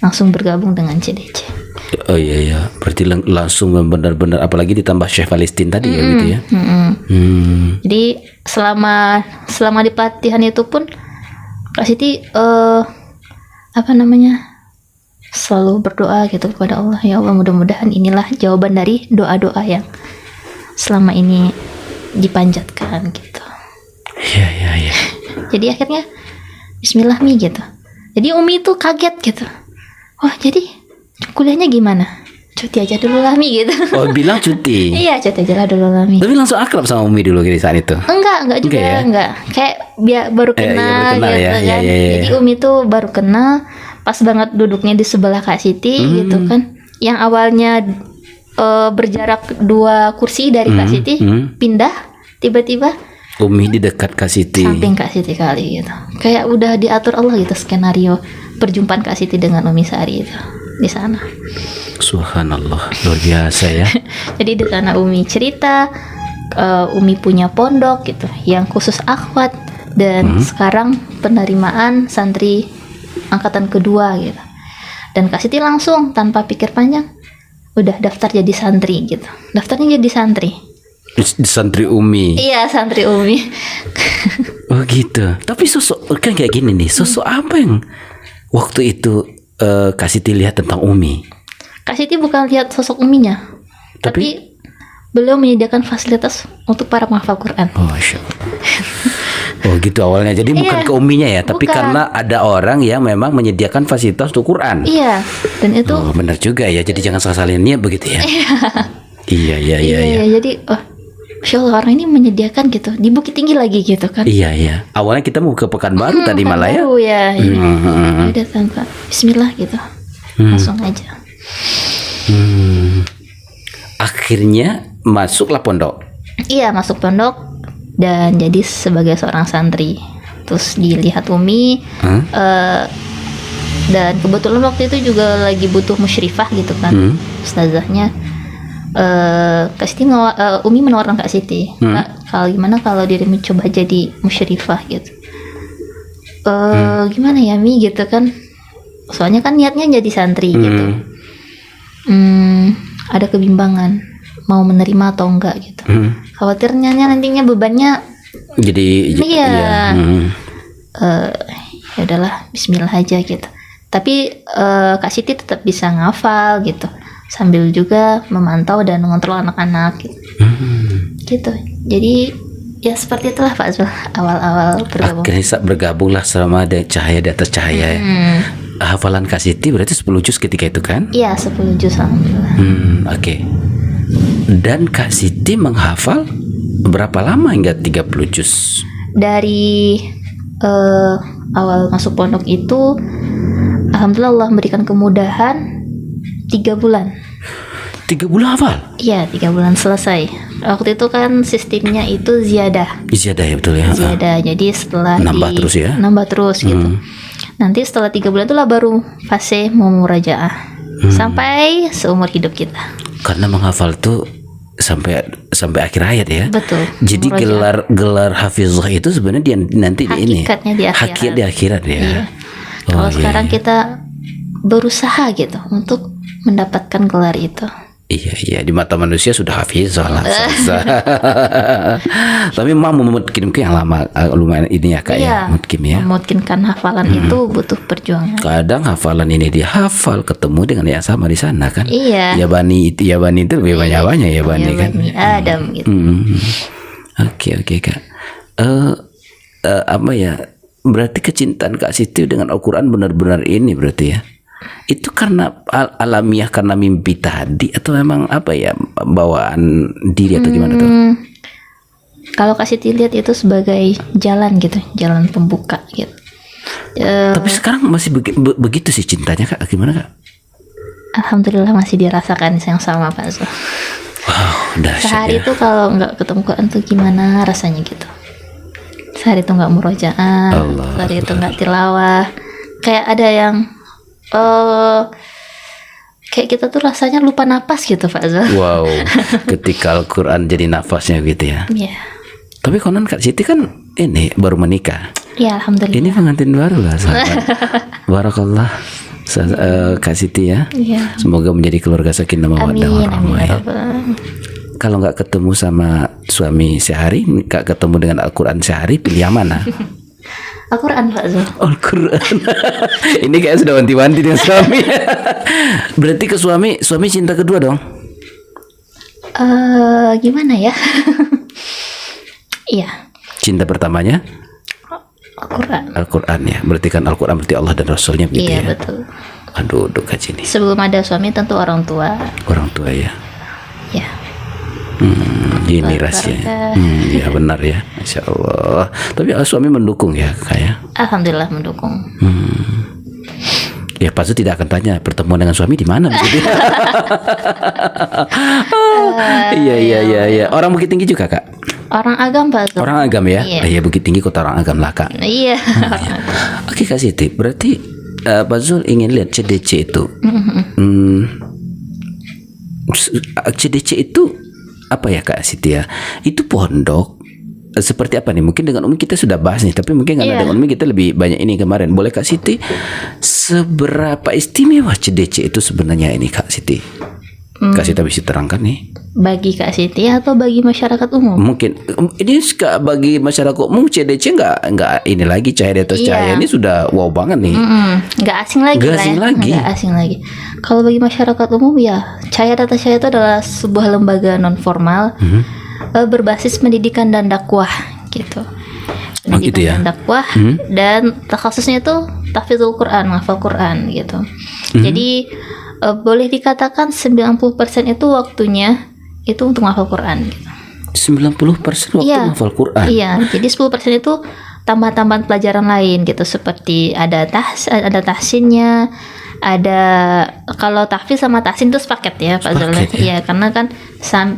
Langsung bergabung dengan CDC. Oh iya, berarti langsung benar-benar, apalagi ditambah Syekh Palestina tadi ya gitu ya. Jadi selama di pelatihan itu pun Kak Siti selalu berdoa gitu kepada Allah, ya Allah, mudah-mudahan inilah jawaban dari doa-doa yang selama ini dipanjatkan gitu. Iya. Jadi akhirnya Bismillah Mi gitu. Jadi Umi itu kaget gitu. Wah, jadi kuliahnya gimana? Cuti aja dulu lah Mi gitu. Oh, bilang cuti. Iya, cuti aja lah dulu lah Mi. Tapi langsung akrab sama Umi dulu gitu saat itu. Enggak juga ya? enggak. Kayak baru kenal baru kenal gitu ya, kan. iya. Jadi Umi tuh baru kenal, pas banget duduknya di sebelah Kak Siti gitu kan. Yang awalnya berjarak 2 kursi dari Kak Siti, pindah tiba-tiba Umi di dekat Kak Siti. samping Kak Siti kali gitu. Kayak udah diatur Allah gitu skenario perjumpaan Kak Siti dengan Umi Sari itu di sana. Subhanallah, luar biasa ya. Jadi di sana Umi cerita, Umi punya pondok gitu yang khusus akhwat dan sekarang penerimaan santri angkatan kedua gitu. Dan Kak Siti langsung tanpa pikir panjang udah daftar jadi santri gitu. Daftarnya jadi santri. Di santri Umi. Iya, santri Umi. Oh gitu. Tapi sosok kan kayak gini nih. Sosok apa yang waktu itu Kak Siti lihat tentang Umi? Kak Siti bukan lihat sosok Uminya, tapi beliau menyediakan fasilitas untuk para penghafal Quran. Oh, Masya Allah. Oh gitu awalnya. Jadi bukan Iya, ke Uminya ya, tapi bukan. karena ada orang yang memang menyediakan fasilitas untuk Quran. Iya, dan itu Oh benar juga ya. Jadi jangan salah-salahin niat begitu ya. Iya. Jadi Masya Allah, orang ini menyediakan gitu di Bukit Tinggi lagi gitu kan. Iya. Awalnya kita mau ke Pekanbaru tadi malah ya. Baru ya. Udah tanpa Bismillah gitu. Langsung aja. Akhirnya masuklah pondok. Iya, masuk pondok dan jadi sebagai seorang santri. Terus dilihat Umi Dan kebetulan waktu itu juga lagi butuh musyrifah gitu kan, ustazahnya. Kak Siti Umi menawarkan Kak Siti, Kak, kalau gimana kalau dirimu coba jadi musyrifah gitu. Gimana ya Mi gitu kan, soalnya kan niatnya jadi santri gitu. Ada kebimbangan mau menerima atau enggak gitu. Khawatirnya nantinya bebannya Jadi iya. ya, Ya udahlah, Bismillah aja gitu. Tapi Kak Siti tetap bisa ngafal gitu, sambil juga memantau dan mengontrol anak-anak gitu. Gitu. Jadi ya seperti itulah Pak Zul awal-awal bergabung. akhirnya bergabunglah sama ada cahaya di atas cahaya. Hafalan Kak Siti berarti 10 juz ketika itu kan? Iya, 10 juz alhamdulillah. Oke. Dan Kak Siti menghafal berapa lama hingga 30 juz? Dari awal masuk pondok itu alhamdulillah Allah memberikan kemudahan 3 bulan. 3 bulan hafal? Iya, 3 bulan selesai. Waktu itu kan sistemnya itu ziyadah. Ziyadah ya, betul ya. Ziyadah. Jadi setelah Nambah terus ya? Nambah terus gitu. Nanti setelah 3 bulan itulah baru fase mau murajaah. Sampai seumur hidup kita. Karena menghafal tuh sampai akhir ayat ya. Betul. Jadi Murajaah. gelar hafizah itu sebenarnya nanti di ini. Hakikatnya di akhirat. Hakikat di akhirat ya. Iya. Oh, Kalau iya, sekarang iya. kita berusaha gitu untuk mendapatkan gelar itu. Iya, di mata manusia sudah hafizah lah. Tapi memang mungkin yang lama lumayan ini ya Kak ya. Mungkin ya. Memungkinkan hafalan itu butuh perjuangan. Kadang hafalan ini dihafal ketemu dengan yang sama di sana kan. Iya. Ya Bani itu lebih banyak ya Bani kan. Bani Adam gitu. Oke Kak. Apa ya? Berarti kecintaan Kak Siti dengan Al-Quran benar-benar ini berarti ya. Itu karena alamiah karena mimpi tadi atau memang apa ya bawaan diri atau gimana tuh? Kalau Kak Siti lihat itu sebagai jalan gitu, jalan pembuka gitu. Tapi sekarang masih begitu sih cintanya Kak, gimana Kak? Alhamdulillah masih dirasakan yang sama Pak Zul. Wow, dahsyat Sehari ya. itu kalau nggak ketemu Quran tuh gimana rasanya gitu. Sehari itu nggak murojaah, sehari itu nggak tilawah. Kayak ada yang kayak kita tuh rasanya lupa napas gitu Pak Zul. Wow, ketika Al-Quran jadi nafasnya gitu ya. Iya. Tapi konon Kak Siti kan ini baru menikah. Ya alhamdulillah. Ini pengantin baru lah sahabat. Barakallah Kak Siti ya. Iya. Semoga menjadi keluarga sakinah mawaddah Amin, amin warahmah ya ya. Rabbal. Kalau nggak ketemu sama suami sehari, nggak ketemu dengan Al-Quran sehari, pilih yang mana? Al-Quran Pak Zul. Al-Quran. Ini kayak sudah wanti-wanti dengan suami. Berarti ke suami cinta kedua dong? Gimana ya? Iya, Cinta pertamanya Al-Quran. Al-Quran ya. Berarti kan Al-Quran berarti Allah dan Rasulnya begitu Iya ya. betul. Aduh, duka ini. Sebelum ada suami tentu orang tua. Orang tua ya. Ya. Ini rahasianya. Ya benar ya, Masya Allah. Tapi suami mendukung ya kayak. Alhamdulillah mendukung. Ya pasti tidak akan tanya pertemuan dengan suami di mana begitu. Iya. Orang Bukit Tinggi juga Kak. Orang agam Pak Zul. Orang Agam ya. Iya. Iya Bukit Tinggi kota orang Agam lah Kak. Iya. Orang agam. Oke Kak Siti, berarti Pak Zul ingin lihat CDC itu. CDC itu apa ya Kak Siti ya? Itu pondok seperti apa nih? Mungkin dengan Umi kita sudah bahas nih, tapi mungkin karena dengan Umi kita lebih banyak ini kemarin. Boleh Kak Siti seberapa istimewa CDC itu sebenarnya ini Kak Siti? Kak Siti bisa terangkan nih. Bagi Kak Siti atau bagi masyarakat umum? Mungkin ini bagi masyarakat umum CDC nggak ini lagi cahaya di atas cahaya ini sudah wow banget nih. Nggak asing lagi Nggak lah asing ya. lagi. Nggak asing lagi. Kalau bagi masyarakat umum ya, Cahaya Data Cahaya itu adalah sebuah lembaga non formal berbasis pendidikan dan dakwah gitu. Pendidikan gitu ya? dan dakwah dan khususnya itu tahfidzul Quran, menghafal Quran gitu. Jadi boleh dikatakan 90% itu waktunya itu untuk menghafal Quran gitu. 90% waktu Iya. menghafal Quran. Iya, jadi 10% itu tambahan-tambahan pelajaran lain gitu, seperti ada tahsinnya, ada kalau tahfiz sama tahsin itu sepaket ya Pak Zul. Sepaket, ya. Iya, karena kan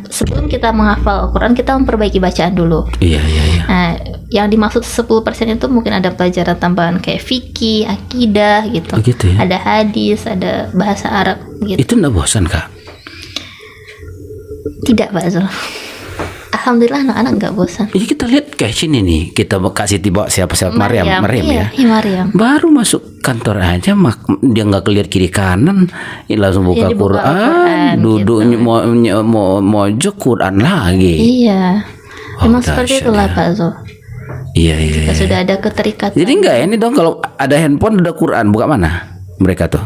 sebelum kita menghafal Al-Quran kita memperbaiki bacaan dulu. Iya. Nah, yang dimaksud 10% itu mungkin ada pelajaran tambahan kayak fikih, akidah gitu. Oh, gitu ya. Ada hadis, ada bahasa Arab gitu. Itu enggak bosan, Kak? Tidak Pak Zul. Alhamdulillah anak-anak nggak bosan. Ini kita lihat kayak sini nih, kita kasih tiba siapa Maryam iya, ya. Maryam. Baru masuk kantor aja dia nggak kelihat kiri kanan, ini langsung buka Iya, dibuka Quran, Al-Quran, duduknya gitu. mojok Quran lagi. Iya. Oh, Memang seperti dahsyat itulah ya. Pak Zul. Iya. Kita sudah ada keterikatan. Jadi enggak ini dong kalau ada handphone ada Quran, buka mana mereka tuh?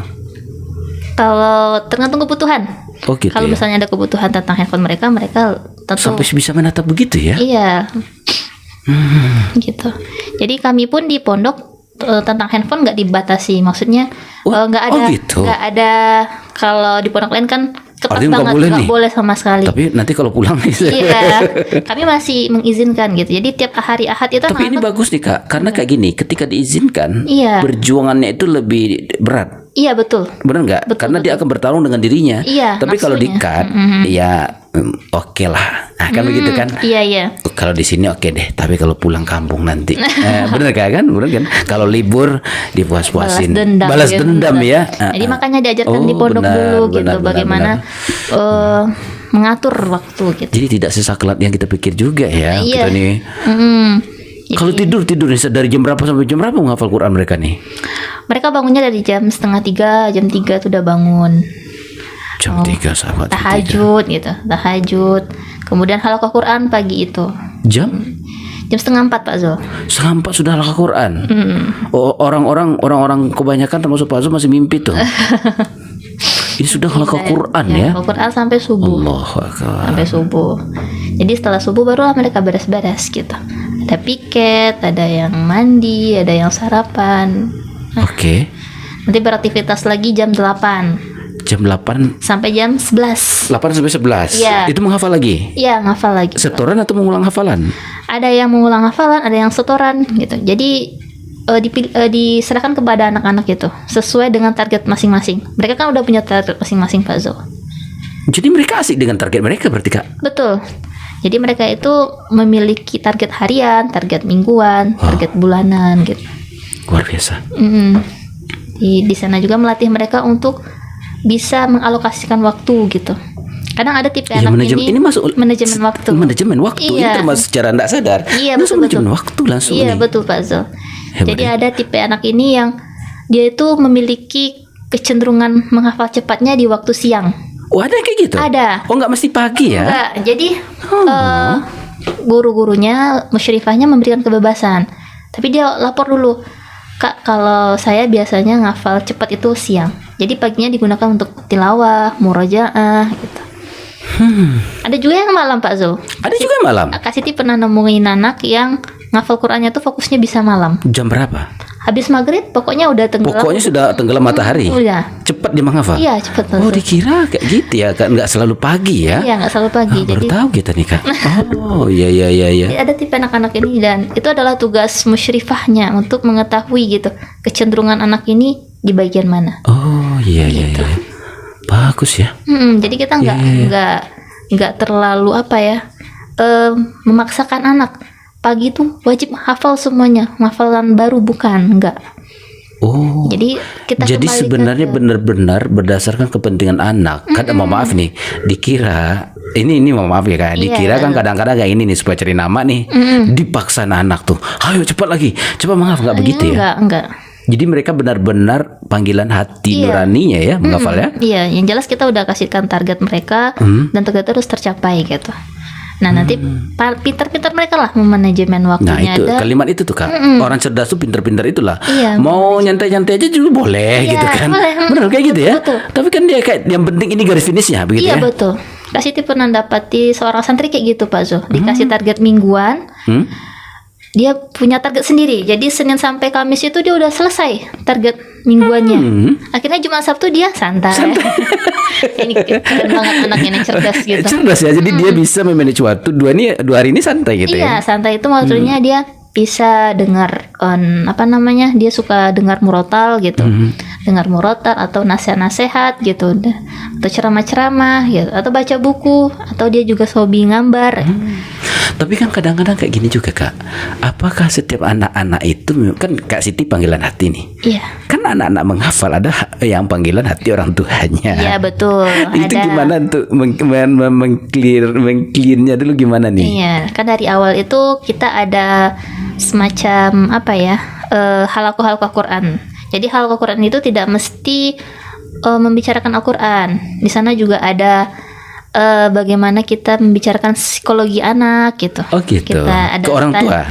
Kalau tergantung kebutuhan. Oh gitu Kalau ya. misalnya ada kebutuhan tentang handphone mereka tentu Sampai bisa menatap begitu ya? iya. Gitu. Jadi kami pun di pondok tentang handphone nggak dibatasi, maksudnya nggak ada gitu. nggak ada. Kalau di pondok lain kan ketat Artinya nggak banget, boleh nggak nih? boleh sama sekali. Tapi nanti kalau pulang Iya, kami masih mengizinkan gitu. Jadi tiap hari Ahad itu Tapi ini anak-anak- bagus nih Kak, karena kayak gini, ketika diizinkan, Iya. perjuangannya itu lebih berat. Iya betul. Benar nggak? Betul, Karena dia akan bertarung dengan dirinya. Iya, Tapi kalau nafsunya. di-cut, ya oke lah. Nah, kan begitu kan? Iya. Kalau di sini oke deh, tapi kalau pulang kampung nanti, bener kan? Bener kan? Kalau libur dipuas-puasin, balas gitu. dendam ya. Jadi makanya diajarkan di Oh, pondok benar, dulu gitu, benar, bagaimana mengatur waktu gitu. Jadi tidak sesaklat yang kita pikir juga ya. Iya. Kita nih. Kalau tidur nih dari jam berapa sampai jam berapa menghafal Quran mereka nih? Mereka bangunnya dari jam 2:30, jam 3 tuh udah bangun. Jam 3 sahabat. jam 3. Tahajud gitu, tahajud. Kemudian halaqah Quran pagi itu. Jam Jam 3:30 Pak Zul. 3:30 sudah halaqah Quran. Oh, orang-orang kebanyakan termasuk Pak Zul masih mimpi tuh. Ini sudah halaqah Quran ya. Halaqah Quran sampai subuh. Allahu Akbar. Sampai subuh. Jadi setelah subuh barulah mereka beres-beres gitu. Ada piket, ada yang mandi, ada yang sarapan. Oke. Nanti beraktivitas lagi jam 8 Jam 8 sampai jam 11. 8 sampai 11. Iya. Itu menghafal lagi. Iya, ngafal lagi. Setoran atau mengulang hafalan? Ada yang mengulang hafalan, ada yang setoran gitu. Jadi diserahkan kepada anak-anak gitu, sesuai dengan target masing-masing. Mereka kan udah punya target masing-masing Pak Zul. Jadi mereka asik dengan target mereka berarti Kak. Betul. Jadi mereka itu memiliki target harian, target mingguan, target bulanan gitu. Luar biasa. Di sana juga melatih mereka untuk bisa mengalokasikan waktu gitu. Kadang ada tipe Ya, anak ini masuk manajemen waktu. Manajemen waktu ini Iya. termasuk secara tidak sadar. Iya, Langsung betul, manajemen betul. waktu langsung Iya nih. betul Pak Zul. Hebat Jadi ya. ada tipe anak ini yang dia itu memiliki kecenderungan menghafal cepatnya di waktu siang. Oh, ada kayak gitu? Ada. Oh, nggak mesti pagi ya? Enggak, jadi guru-gurunya, musyrifahnya memberikan kebebasan. Tapi dia lapor dulu, Kak, kalau saya biasanya ngafal cepat itu siang. Jadi paginya digunakan untuk tilawah, murojaah gitu. Ada juga yang malam Pak Zul. Ada juga malam. Kak Siti pernah nemuin anak yang ngafal Qurannya tuh fokusnya bisa malam. Jam berapa? Habis maghrib pokoknya udah tenggelam. Pokoknya sudah tenggelam matahari. Udah. Cepat dia menghafal. Iya cepet Pak Oh, Zul. dikira kayak gitu ya, kan nggak selalu pagi ya? Iya nggak selalu pagi. Baru Jadi tahu kita nih Kak. Oh, iya. ada tipe anak-anak ini dan itu adalah tugas musyrifahnya untuk mengetahui gitu kecenderungan anak ini di bagian mana. Oh, iya. Bagus ya. Jadi kita nggak terlalu memaksakan anak. Pagi tuh wajib hafal semuanya, hafalan baru bukan, enggak. Oh. Jadi kita Jadi kembalikan sebenarnya ke- benar-benar berdasarkan kepentingan anak. Kan mohon maaf nih, dikira ini mohon maaf ya Kak. Iya. Dikira kan kadang-kadang kayak ini nih supaya cari nama nih. Dipaksa anak tuh. Ayo cepat lagi. Cepat menghafal nggak begitu ya? Enggak. Jadi mereka benar-benar panggilan hati Iya. nuraninya ya menghafal ya. Iya, yang jelas kita udah kasihkan target mereka dan target terus tercapai gitu. Nah, nanti pintar-pintar mereka lah memanajemen Nah waktunya. itu ada kalimat itu tuh Kak. Orang cerdas tuh pintar-pintar itulah. Iya, Mau nyantai-nyantai aja juga boleh Iya, gitu kan. boleh. Benar kayak gitu ya. Betul. Tapi kan dia kayak yang penting ini garis finishnya begitu Iya ya. betul. Kak Siti pernah dapati seorang santri kayak gitu Pak Zul. Dikasih target mingguan, dia punya target sendiri. Jadi Senin sampai Kamis itu dia udah selesai target mingguannya. Akhirnya Jumat Sabtu dia santai. Ini keren banget anak ini, cerdas gitu. Cerdas ya. Jadi dia bisa memanage waktu dua hari ini santai gitu Iya, ya. santai itu maksudnya dia bisa dengar Dia suka dengar murotal gitu. dengar murotal atau nasihat-nasihat gitu, atau ceramah-ceramah gitu, atau baca buku, atau dia juga hobi gambar. Tapi kan kadang-kadang kayak gini juga Kak. Apakah setiap anak-anak itu kan Kak Siti panggilan hati nih? Iya. Kan anak-anak menghafal ada yang panggilan hati orang tuanya. Iya betul. Itu ada. gimana untuk mengclearnya dulu gimana nih? Iya, kan dari awal itu kita ada semacam apa ya, halaqah Quran. Jadi halaqah Quran itu tidak mesti membicarakan Al-Quran. Di sana juga ada bagaimana kita membicarakan psikologi anak gitu. Oh gitu. Kita ada ke orang tua.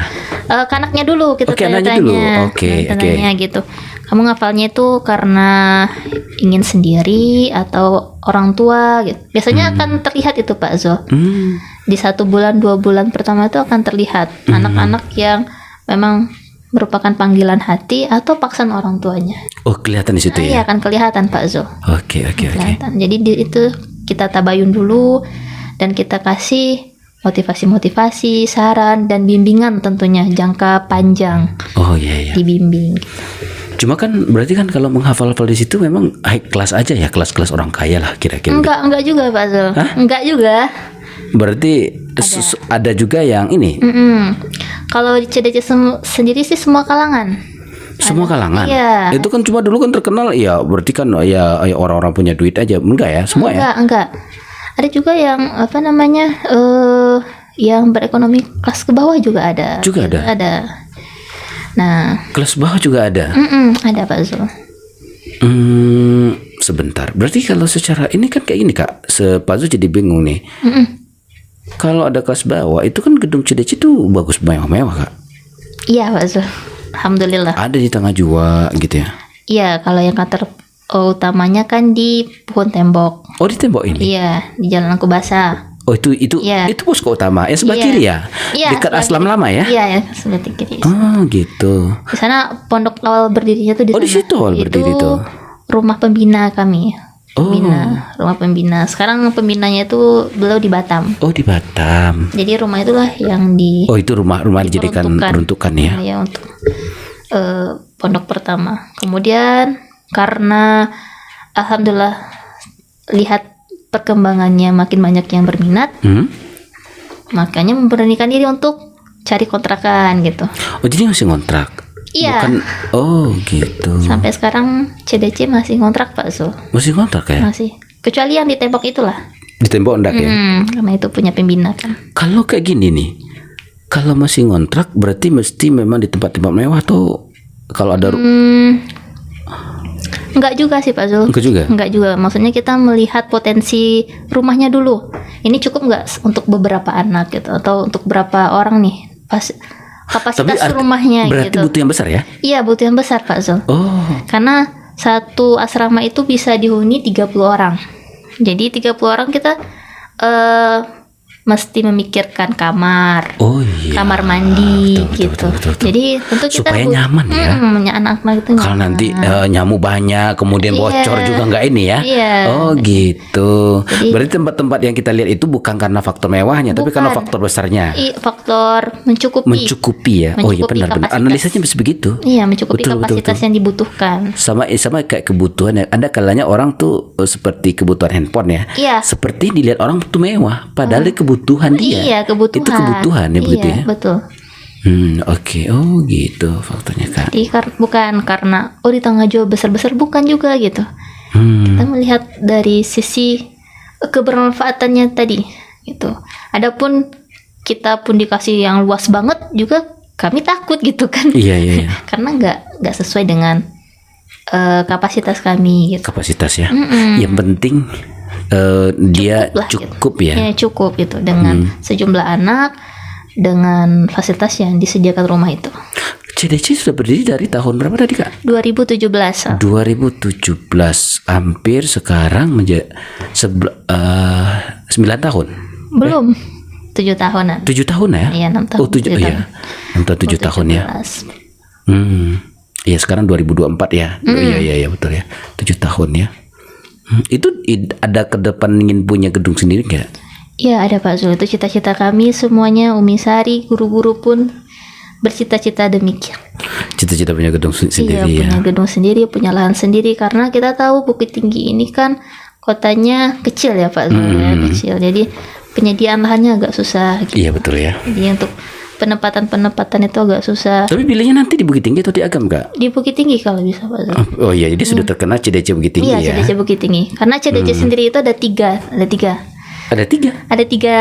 Ke anaknya dulu kita Oke, anaknya dulu. Oke, tanya gitu. Kamu ngafalnya itu karena ingin sendiri atau orang tua gitu. Biasanya akan terlihat itu Pak Zul. Di 1 bulan 2 bulan pertama itu akan terlihat anak-anak yang memang merupakan panggilan hati atau paksaan orang tuanya. Oh kelihatan di situ Iya ya. akan kelihatan Pak Zul. Oke. Kelihatan. Jadi itu kita tabayun dulu dan kita kasih motivasi, saran dan bimbingan tentunya jangka panjang. Oh iya. Dibimbing. Cuma kan berarti kan kalau menghafal-hafal di situ memang high class aja ya, kelas-kelas orang kaya lah kira-kira. Enggak juga Pak Zul. Hah? Enggak juga. Berarti ada juga yang ini. Kalau di CDC sendiri sih semua kalangan. Semua kalangan. Iya. Itu kan cuma dulu kan terkenal ya, berarti kan ya orang-orang punya duit aja. Enggak ya, semua ya. Enggak. Ada juga yang apa namanya yang berekonomi kelas ke bawah juga ada. Juga ada. Ada. Nah, Kelas bawah juga ada. ada Pak Zul. Sebentar. Berarti kalau secara ini kan kayak gini Kak. Sepazu jadi bingung nih. Kalau ada kelas bawah itu kan gedung CDC itu bagus mewah-mewah Kak. Iya Pak Zul. Alhamdulillah. Ada di tengah jua gitu ya. Iya, kalau yang kantor utamanya kan di Pohon Tembok. Oh di tembok ini. Iya, di Jalan Angkubasa. Oh itu Iya. itu posko utama yang sebelah Iya. kiri ya. Iya, Dekat sebelah Aslam kiri. Lama ya. Iya, ya, sebelah kiri. Oh gitu. Di sana pondok awal berdirinya tuh di Oh, sana. di situ awal berdiri tuh. Rumah pembina kami. Oh. Rumah pembina. Sekarang pembinanya itu beliau di Batam. Oh di Batam. Jadi rumah itulah yang di Oh itu rumah dijadikan peruntukan ya. Ya untuk pondok pertama. Kemudian karena alhamdulillah lihat perkembangannya makin banyak yang berminat, makanya memberanikan diri untuk cari kontrakan gitu. Oh jadi masih ngontrak. Iya. Bukan. Oh gitu. Sampai sekarang CDC masih ngontrak Pak Zul. Masih ngontrak ya. Masih. Kecuali yang di tembok itulah. Di tembok enggak ya. Karena itu punya pembina kan. Kalau kayak gini nih, kalau masih ngontrak berarti mesti memang di tempat-tempat mewah atau kalau ada Enggak juga sih Pak Zul. Enggak juga? Enggak juga. Maksudnya kita melihat potensi rumahnya dulu. Ini cukup enggak untuk beberapa anak gitu atau untuk berapa orang nih? Kapasitas rumahnya berarti gitu. butuh yang besar ya? Iya, butuh yang besar Pak Zul. Oh. Karena satu asrama itu bisa dihuni 30 orang. Jadi 30 orang kita mesti memikirkan kamar. Oh iya. Kamar mandi Betul, gitu. betul. Jadi tentu kita supaya nyaman ya. Anak-anak itu Kalau nanti nyamuk banyak, kemudian Iya. bocor juga nggak ini ya? Iya. Oh gitu. Jadi- Berarti tempat-tempat yang kita lihat itu bukan karena faktor mewahnya, tapi Bukan. karena faktor besarnya. faktor mencukupi. Mencukupi ya. Oh iya Mencukupi benar-benar. kapasitas. Analisanya bisa begitu. Iya, mencukupi Betul, betul, kapasitas betul. yang dibutuhkan. Sama kayak kebutuhan ya. Ada kalanya orang tuh seperti kebutuhan handphone ya. Iya. Seperti dilihat orang tuh mewah, padahal itu kebutuhan dia. Iya, kebutuhan. Itu kebutuhan ya begitu Iya, ya. betul. Oke. Oh gitu faktornya Kak. Jadi bukan karena di tangga jauh besar-besar, bukan juga gitu. Hmm. Kita melihat dari sisi kebermanfaatannya tadi gitu. Adapun kita pun dikasih yang luas banget juga kami takut gitu kan. Iya. Karena nggak sesuai dengan kapasitas kami gitu. Kapasitas ya. Yang penting dia Lah, cukup gitu. ya. Ya, cukup gitu dengan sejumlah anak dengan fasilitas yang disediakan rumah itu. CDC sudah berdiri dari tahun berapa tadi Kak? 2017. 2017, hampir sekarang menjadi 9 tahun. Belum. 7 tahunan. 7 tahun ya? Iya, 6 tahun. Oh 7 7 iya. 7 tahun ya. 17. Iya sekarang 2024 ya. Oh, iya betul ya. 7 tahun ya. Itu ada ke depan ingin punya gedung sendiri nggak? Ya ada Pak Zul, itu cita-cita kami semuanya, Umi Sari, guru-guru pun bercita-cita demikian. Cita-cita punya gedung sendiri Iya, ya. punya gedung sendiri, punya lahan sendiri, karena kita tahu Bukit Tinggi ini kan kotanya kecil ya Pak Zul, ya, kecil. Jadi penyediaan lahannya agak susah gitu. Iya betul ya. Jadi untuk penempatan itu agak susah. Tapi pilihnya nanti di Bukit Tinggi atau di Agam Kak? Di Bukit Tinggi kalau bisa Pak Zul. Oh iya, jadi sudah terkenal CDC Bukit Tinggi Iya, ya. CDC Bukit Tinggi. Karena CDC sendiri itu ada tiga. Ada 3 Ada tiga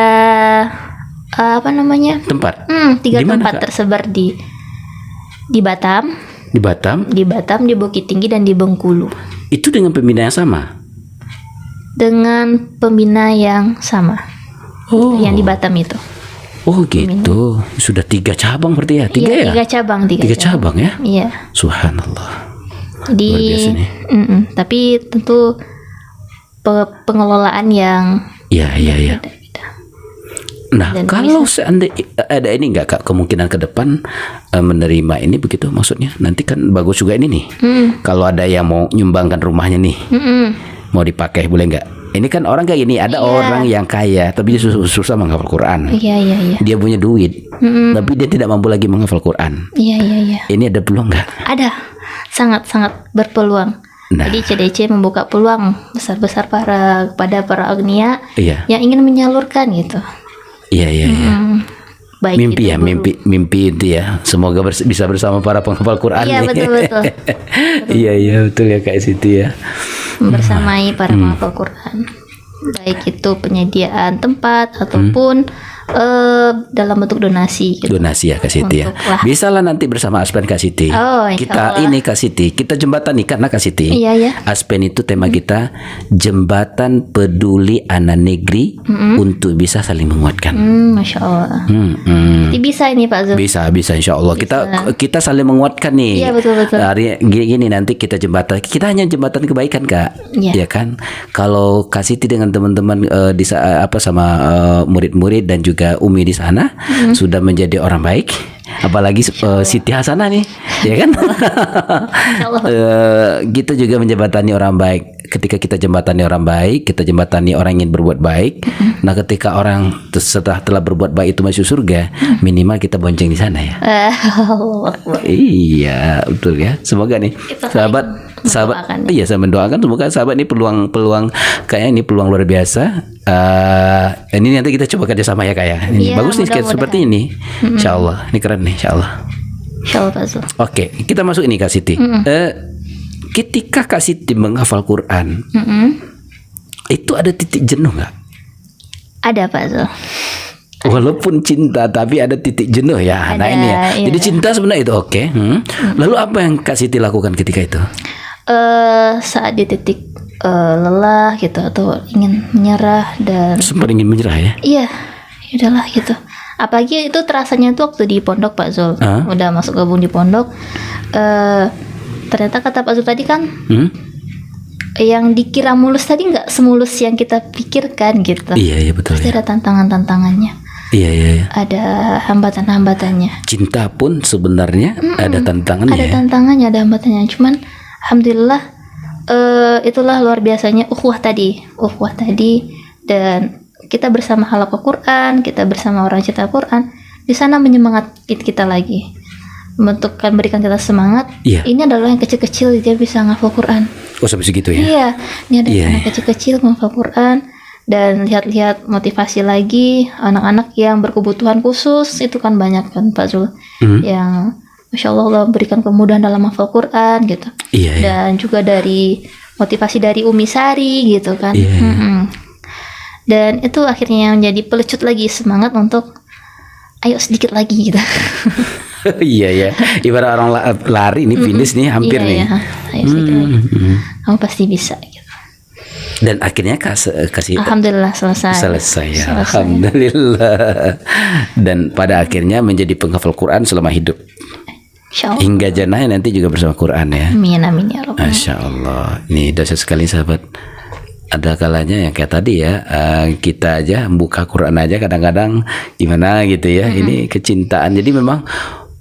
apa namanya? tempat. Tiga Di mana, tempat Kak? tersebar di Batam, Di Batam. di Bukit Tinggi dan di Bengkulu. Itu dengan pembina yang sama. Dengan pembina yang sama. Oh. Yang di Batam itu. Oh gitu. Sudah 3 cabang berarti ya? 3 Iya, ya? 3 cabang, 3 cabang ya? Iya. Subhanallah. Jadi, Luar biasa nih. tapi tentu pengelolaan yang Iya. beda-beda. Nah, Dan kalau seandainya ada ini nggak Kak kemungkinan ke depan menerima ini begitu maksudnya? Nanti kan bagus juga ini nih. Kalau ada yang mau nyumbangkan rumahnya nih, mau dipakai boleh nggak? Ini kan orang kayak gini, ada orang yang kaya tapi dia susah menghafal Quran. Iya. Dia punya duit, tapi dia tidak mampu lagi menghafal Quran. Iya. Ini ada peluang nggak? Ada, sangat berpeluang. Nah. Jadi CDC membuka peluang besar-besar kepada para agnia Iya. yang ingin menyalurkan gitu. Iya. Baik Mimpi itu ya, guru. mimpi itu ya. Semoga bisa bersama para penghafal Quran. Iya, nih. betul. Iya betul ya Kak Siti ya. Bersamai para penghafal Quran. Baik itu penyediaan tempat ataupun dalam bentuk donasi gitu. Donasi ya Kak Siti ya. Untuk lah. Bisa lah nanti bersama Aspen Kak Siti. Oh, insya Kita Allah. ini Kak Siti, kita jembatan nih karena Kak Siti. Iya. Aspen itu tema kita jembatan peduli anak negeri untuk bisa saling menguatkan. Masya Allah. Hmm. Jadi bisa ini Pak Zul. Bisa insya Allah kita saling menguatkan nih. Iya, betul. Hari gini nanti kita jembatan. Kita hanya jembatan kebaikan Kak. Iya. Ya kan. Kalau Kak Siti dengan teman-teman sama murid-murid dan juga Umi di sana sudah menjadi orang baik. Apalagi Siti Hasanah nih, ya kan? Allah. Kita juga menjembatani orang baik. Ketika kita jembatani orang baik, kita jembatani orang yang ingin berbuat baik. Nah, ketika orang telah berbuat baik itu masuk surga, minimal kita bonceng di sana ya. Allahu Akbar. Iya, betul ya. Semoga nih Kita sahabat mendoakan. iya saya mendoakan semoga sahabat ini peluang kayaknya ini peluang luar biasa. Ini nanti kita coba kerjasama ya kayak. Ini Iya, bagus nih kayak mudah-mudahan. seperti ini. Insyaallah, ini keren nih insyaallah. Insya Allah Pak Zul. Oke, kita masuk ini Kak Siti. Ketika Kak Siti menghafal Quran, itu ada titik jenuh nggak? Ada Pak Zul. Walaupun cinta tapi ada titik jenuh ya. Nah Ada, ini ya. iya. Jadi cinta sebenarnya itu oke. Lalu apa yang Kak Siti lakukan ketika itu? Saat di titik lelah gitu atau ingin menyerah dan Sempat ingin menyerah ya? iya, udahlah gitu. Apalagi itu terasanya tuh waktu di pondok Pak Zul. Udah masuk gabung di pondok. Ternyata kata Pak Zul tadi kan yang dikira mulus tadi nggak semulus yang kita pikirkan gitu. Iya betul Pasti ya. ada tantangan-tantangannya. Iya. Ada hambatan-hambatannya. Cinta pun sebenarnya ada tantangannya. Ada ya? tantangannya, ada hambatannya. Cuman alhamdulillah itulah luar biasanya ukhuwah tadi dan kita bersama halaqah Quran, kita bersama orang cinta Quran di sana menyemangati kita lagi, berikan kita semangat. Iya. Ini adalah yang kecil-kecil dia bisa ngafal Quran. Oh sampai segitu ya? Iya, ini ada Iya, anak kecil-kecil ngafal Quran dan lihat-lihat motivasi lagi anak-anak yang berkebutuhan khusus itu kan banyak kan Pak Zul yang Masya Allah berikan kemudahan dalam hafal Quran gitu. Iya. Dan juga dari motivasi dari Umi Sari gitu kan. Iya. Dan itu akhirnya menjadi pelecut lagi semangat untuk ayo sedikit lagi gitu. Iya ya. Ibarat orang lari nih finish nih hampir Iya, nih. iya. Ayo sedikit lagi. Kamu pasti bisa gitu. Dan akhirnya kasih Alhamdulillah selesai. selesai ya. Alhamdulillah. Dan pada akhirnya menjadi penghafal Quran selama hidup. Insya Allah. Hingga jenazah nanti juga bersama Quran ya. Amin ya Rabb. Masya Allah. Ini dahsyat sekali sahabat. Ada kalanya yang kayak tadi ya, kita aja buka Quran aja kadang-kadang gimana gitu ya. Ini kecintaan. Jadi memang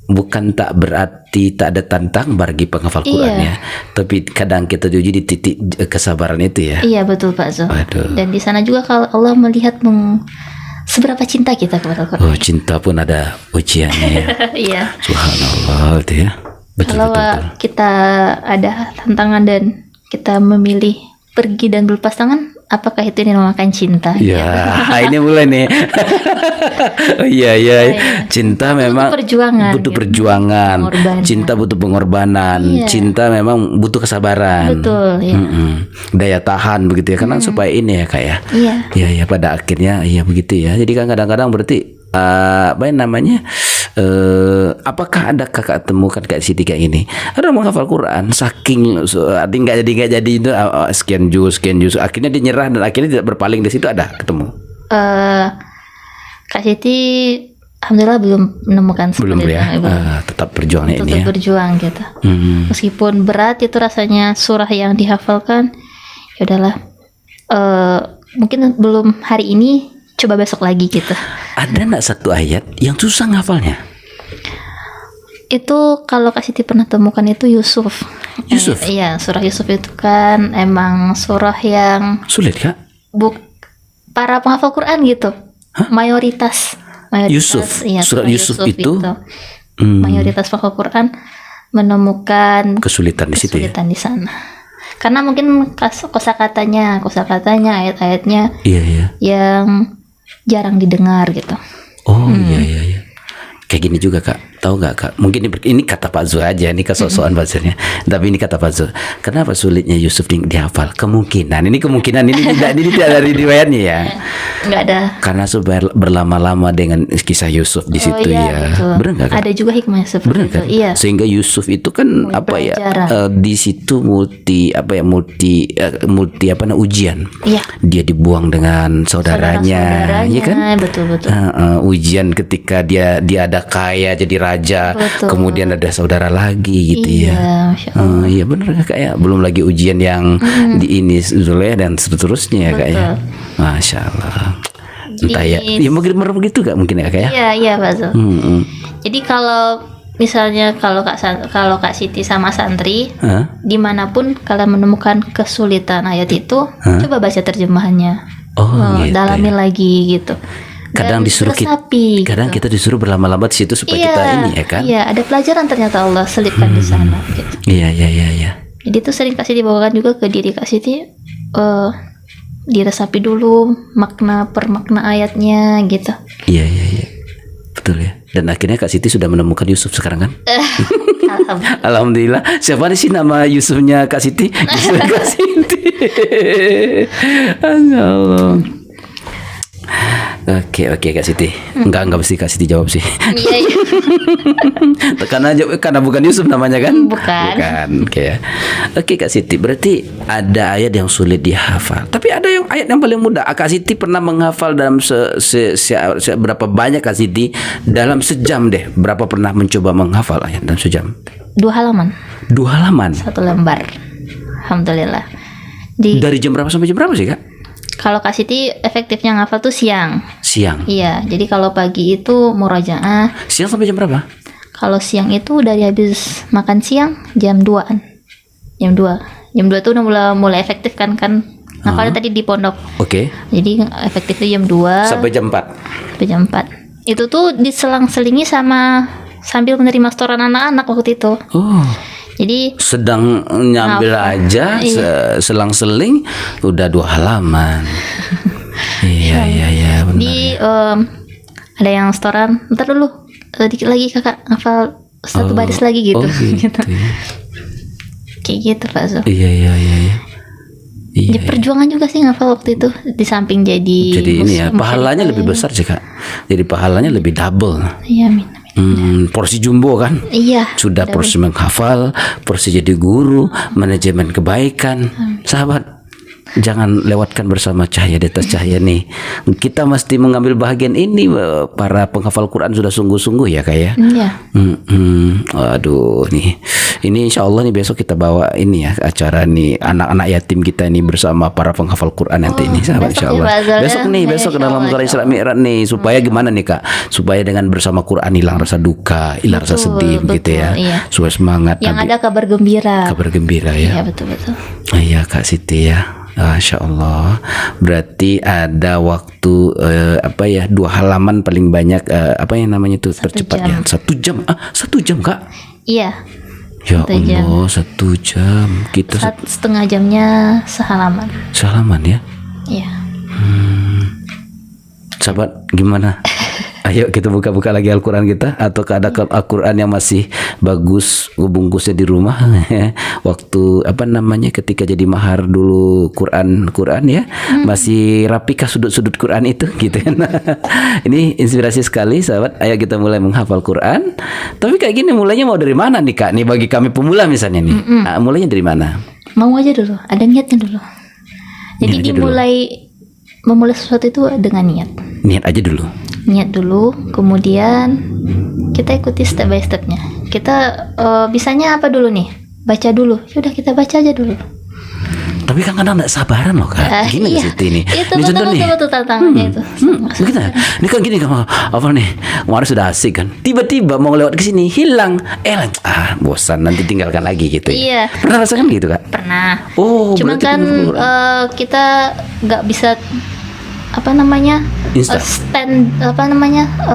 bukan tak berarti tak ada tantang bagi penghafal Quran ya. Tapi kadang kita uji di titik kesabaran itu ya. Iya betul Pak Zul. Waduh. Dan di sana juga kalau Allah melihat seberapa cinta kita kepada Al-Quran. Oh, cinta pun ada ujiannya ya. Iya. Subhanallah itu ya. Betul, Kalau betul, betul. kita ada tantangan dan kita memilih pergi dan berlepas tangan, apakah itu dinamakan cinta? Ya, ini mulai nih. Oh, iya, iya. Cinta memang perjuangan, butuh gitu. perjuangan. Pengorbanan. Cinta butuh pengorbanan. Iya. Cinta memang butuh kesabaran. Betul, ya. Daya tahan begitu ya, karena supaya ini ya Kak ya. Iya. Iya, ya pada akhirnya iya begitu ya. Jadi kan kadang-kadang berarti apa yang namanya? Apakah ada kakak temukan kayak Siti kayak ini? Ada menghafal Quran saking nggak jadi itu sekian juz akhirnya dia nyerah dan akhirnya tidak berpaling di situ, ada ketemu? Kak Siti alhamdulillah belum menemukan Belum seperti ya. itu. Tetap berjuangnya ini Tetap ya. berjuang gitu. Meskipun berat itu rasanya surah yang dihafalkan, ya udahlah. Mungkin belum hari ini, coba besok lagi gitu. Ada nggak satu ayat yang susah ngafalnya? Itu kalau Kak Siti pernah temukan itu Yusuf. Yusuf? Iya, surah Yusuf itu kan emang surah yang Sulit Kak? para penghafal Quran gitu. Mayoritas Yusuf, iya, surat surah Yusuf itu, mayoritas penghafal Quran menemukan kesulitan di situ ya. kesulitan di sana. Karena mungkin kosakatanya, ayat-ayatnya Iya, iya. yang jarang didengar gitu. Oh, iya, iya, iya. Kayak gini juga Kak, tahu nggak Kak? Mungkin ini kata Pak Zul aja, ini kesosokan Pak Zulnya. Tapi ini kata Pak Zul. Kenapa sulitnya Yusuf dihafal? Kemungkinan ini tidak dari riwayatnya ya. Nggak ada. Karena supaya berlama-lama dengan kisah Yusuf di situ ya. Betul. Benar nggak Kak? Ada juga hikmahnya seperti Benar itu. kan? Iya. Sehingga Yusuf itu kan apa ya? pelajaran. Di situ multi ujian. Iya. Dia dibuang dengan saudaranya, ya kan? Betul. Ujian ketika dia ada kaya jadi raja, Betul. kemudian ada saudara lagi gitu ya. Iya, Masya Allah. Iya benar Kak ya. Belum lagi ujian yang di ini Zuleh dan seterusnya ya Kak ya. Masya Allah. Entah ya. Ya mungkin begitu Kak mungkin ya Kak ya. Iya Pak Zul. Jadi kalau misalnya kalau Kak Siti sama santri dimanapun kalian menemukan kesulitan ayat itu, coba baca terjemahannya. Gitu dalami ya. lagi gitu. Kadang Dan disuruh resapi, kadang gitu. kita disuruh berlama-lama di situ supaya kita ini ya kan. Iya, ada pelajaran ternyata Allah selipkan di sana gitu. Iya. Jadi itu sering Kak Siti bawakan juga ke diri Kak Siti, diresapi dulu makna per makna ayatnya gitu. Iya. Betul ya. Dan akhirnya Kak Siti sudah menemukan Yusuf sekarang kan? Alhamdulillah. Alhamdulillah. Siapa sih nama Yusufnya Kak Siti? Yusuf Kak Siti. Allah. Oke Kak Siti. Enggak mesti Kak Siti jawab sih. Iya. Karena bukan Yusuf namanya kan? Bukan. Oke ya. Oke Kak Siti, berarti ada ayat yang sulit dihafal. Tapi ada ayat yang paling mudah. Kak Siti pernah menghafal dalam berapa banyak Kak Siti dalam sejam deh? Berapa pernah mencoba menghafal ayat dalam sejam? 2 halaman, 2 halaman. 1 lembar. Alhamdulillah. Dari jam berapa sampai jam berapa sih Kak? Kalau Kak Siti efektifnya ngafal tuh siang. Siang. Iya, jadi kalau pagi itu murojaah. Siang sampai jam berapa? Kalau siang itu dari habis makan siang jam 2-an. Jam 2 tuh udah mulai efektif kan ngafalnya tadi di pondok. Oke. Jadi efektifnya jam 2 Sampai jam 4. sampai jam 4. Itu tuh diselang-selingi sambil menerima setoran anak-anak waktu itu. Oh. Jadi Sedang nyambil Ngafal. aja selang-seling udah 2 halaman. Iya benar. ada yang setoran, ntar dulu dikit lagi kakak ngafal 1 baris lagi gitu. Gitu. Kayak gitu Pak Zul. Iya. Jadi perjuangan juga sih ngafal waktu itu, di samping jadi ini ya, pahalanya lebih besar sih Kak. Jadi pahalanya lebih double. Iya, amin. Porsi jumbo kan? Iya. Sudah porsi menghafal, porsi jadi guru, manajemen kebaikan. Sahabat, jangan lewatkan bersama cahaya di atas cahaya nih. Kita mesti mengambil bahagian ini. Para penghafal Quran sudah sungguh-sungguh ya Kak ya. Iya. Aduh nih. Ini insya Allah nih besok kita bawa ini ya acara nih anak-anak yatim kita ini bersama para penghafal Quran nanti ini sahabat besok insya ya, Allah. Pak Zal, Besok ya? nih Ya, besok insya dalam Allah, Surah insya Isra Mi'raj nih supaya gimana nih Kak? Supaya dengan bersama Quran hilang rasa duka, hilang rasa sedih gitu ya. iya. Supaya semangat. Yang nanti. ada kabar gembira. Kabar gembira ya. Iya, betul. Iya Kak Siti ya. Masya Allah. Berarti ada waktu 2 halaman paling banyak apa yang namanya itu percepatnya. 1 jam. 1 jam Kak. Iya. Ya 1 jam. Allah, 1 jam. Kita Setengah jamnya sehalaman. sehalaman ya. Iya. Sahabat gimana? Ayo kita buka-buka lagi Al-Quran kita. Atau ada Al-Quran yang masih bagus bungkusnya di rumah. Waktu ketika jadi mahar dulu Quran ya, masih rapikah sudut-sudut Quran itu gitu kan. Ini inspirasi sekali sahabat. Ayo kita mulai menghafal Quran. Tapi kayak gini mulainya mau dari mana nih Kak? Nih bagi kami pemula misalnya nih. Mulainya dari mana? Mau aja dulu, ada niatnya dulu. Jadi Niat aja dulu. memulai sesuatu itu dengan niat. Niat aja dulu. Niat dulu, kemudian kita ikuti step by stepnya. Kita bisanya apa dulu nih? Baca dulu. Yaudah kita baca aja dulu. Tapi kan kadang nggak sabaran loh Kak. Gini iya. nggak Siti nih. Itu Ini contoh nih. betul tantangannya itu. Begitu. Ini kan gini kan apa nih? Kemarin sudah asik kan. Tiba-tiba mau lewat ke sini hilang. Bosan nanti tinggalkan lagi gitu. Iya. Pernah rasakan gitu Kak? Pernah. Oh, Cuman berarti kan pernah. kita nggak bisa Instan.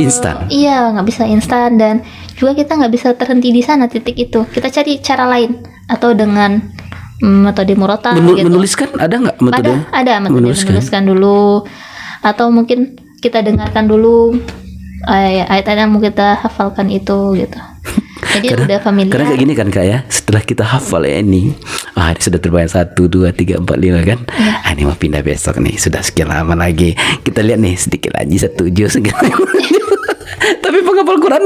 Instan. Iya, nggak bisa instan, dan juga kita nggak bisa terhenti di sana titik itu. Kita cari cara lain atau dengan metode murotal gitu. Menuliskan ada nggak metode? Ada metode menuliskan dulu, atau mungkin kita dengarkan dulu ayat-ayat yang mau kita hafalkan itu gitu. Jadi udah familiar. Karena kayak gini kan Kak ya, setelah kita hafal ya ini sudah terbayang 1, 2, 3, 4, 5 kan. Ini mau pindah besok nih, sudah sekian lama lagi. Kita lihat nih sedikit lagi 1 juz. Tapi penghafal Quran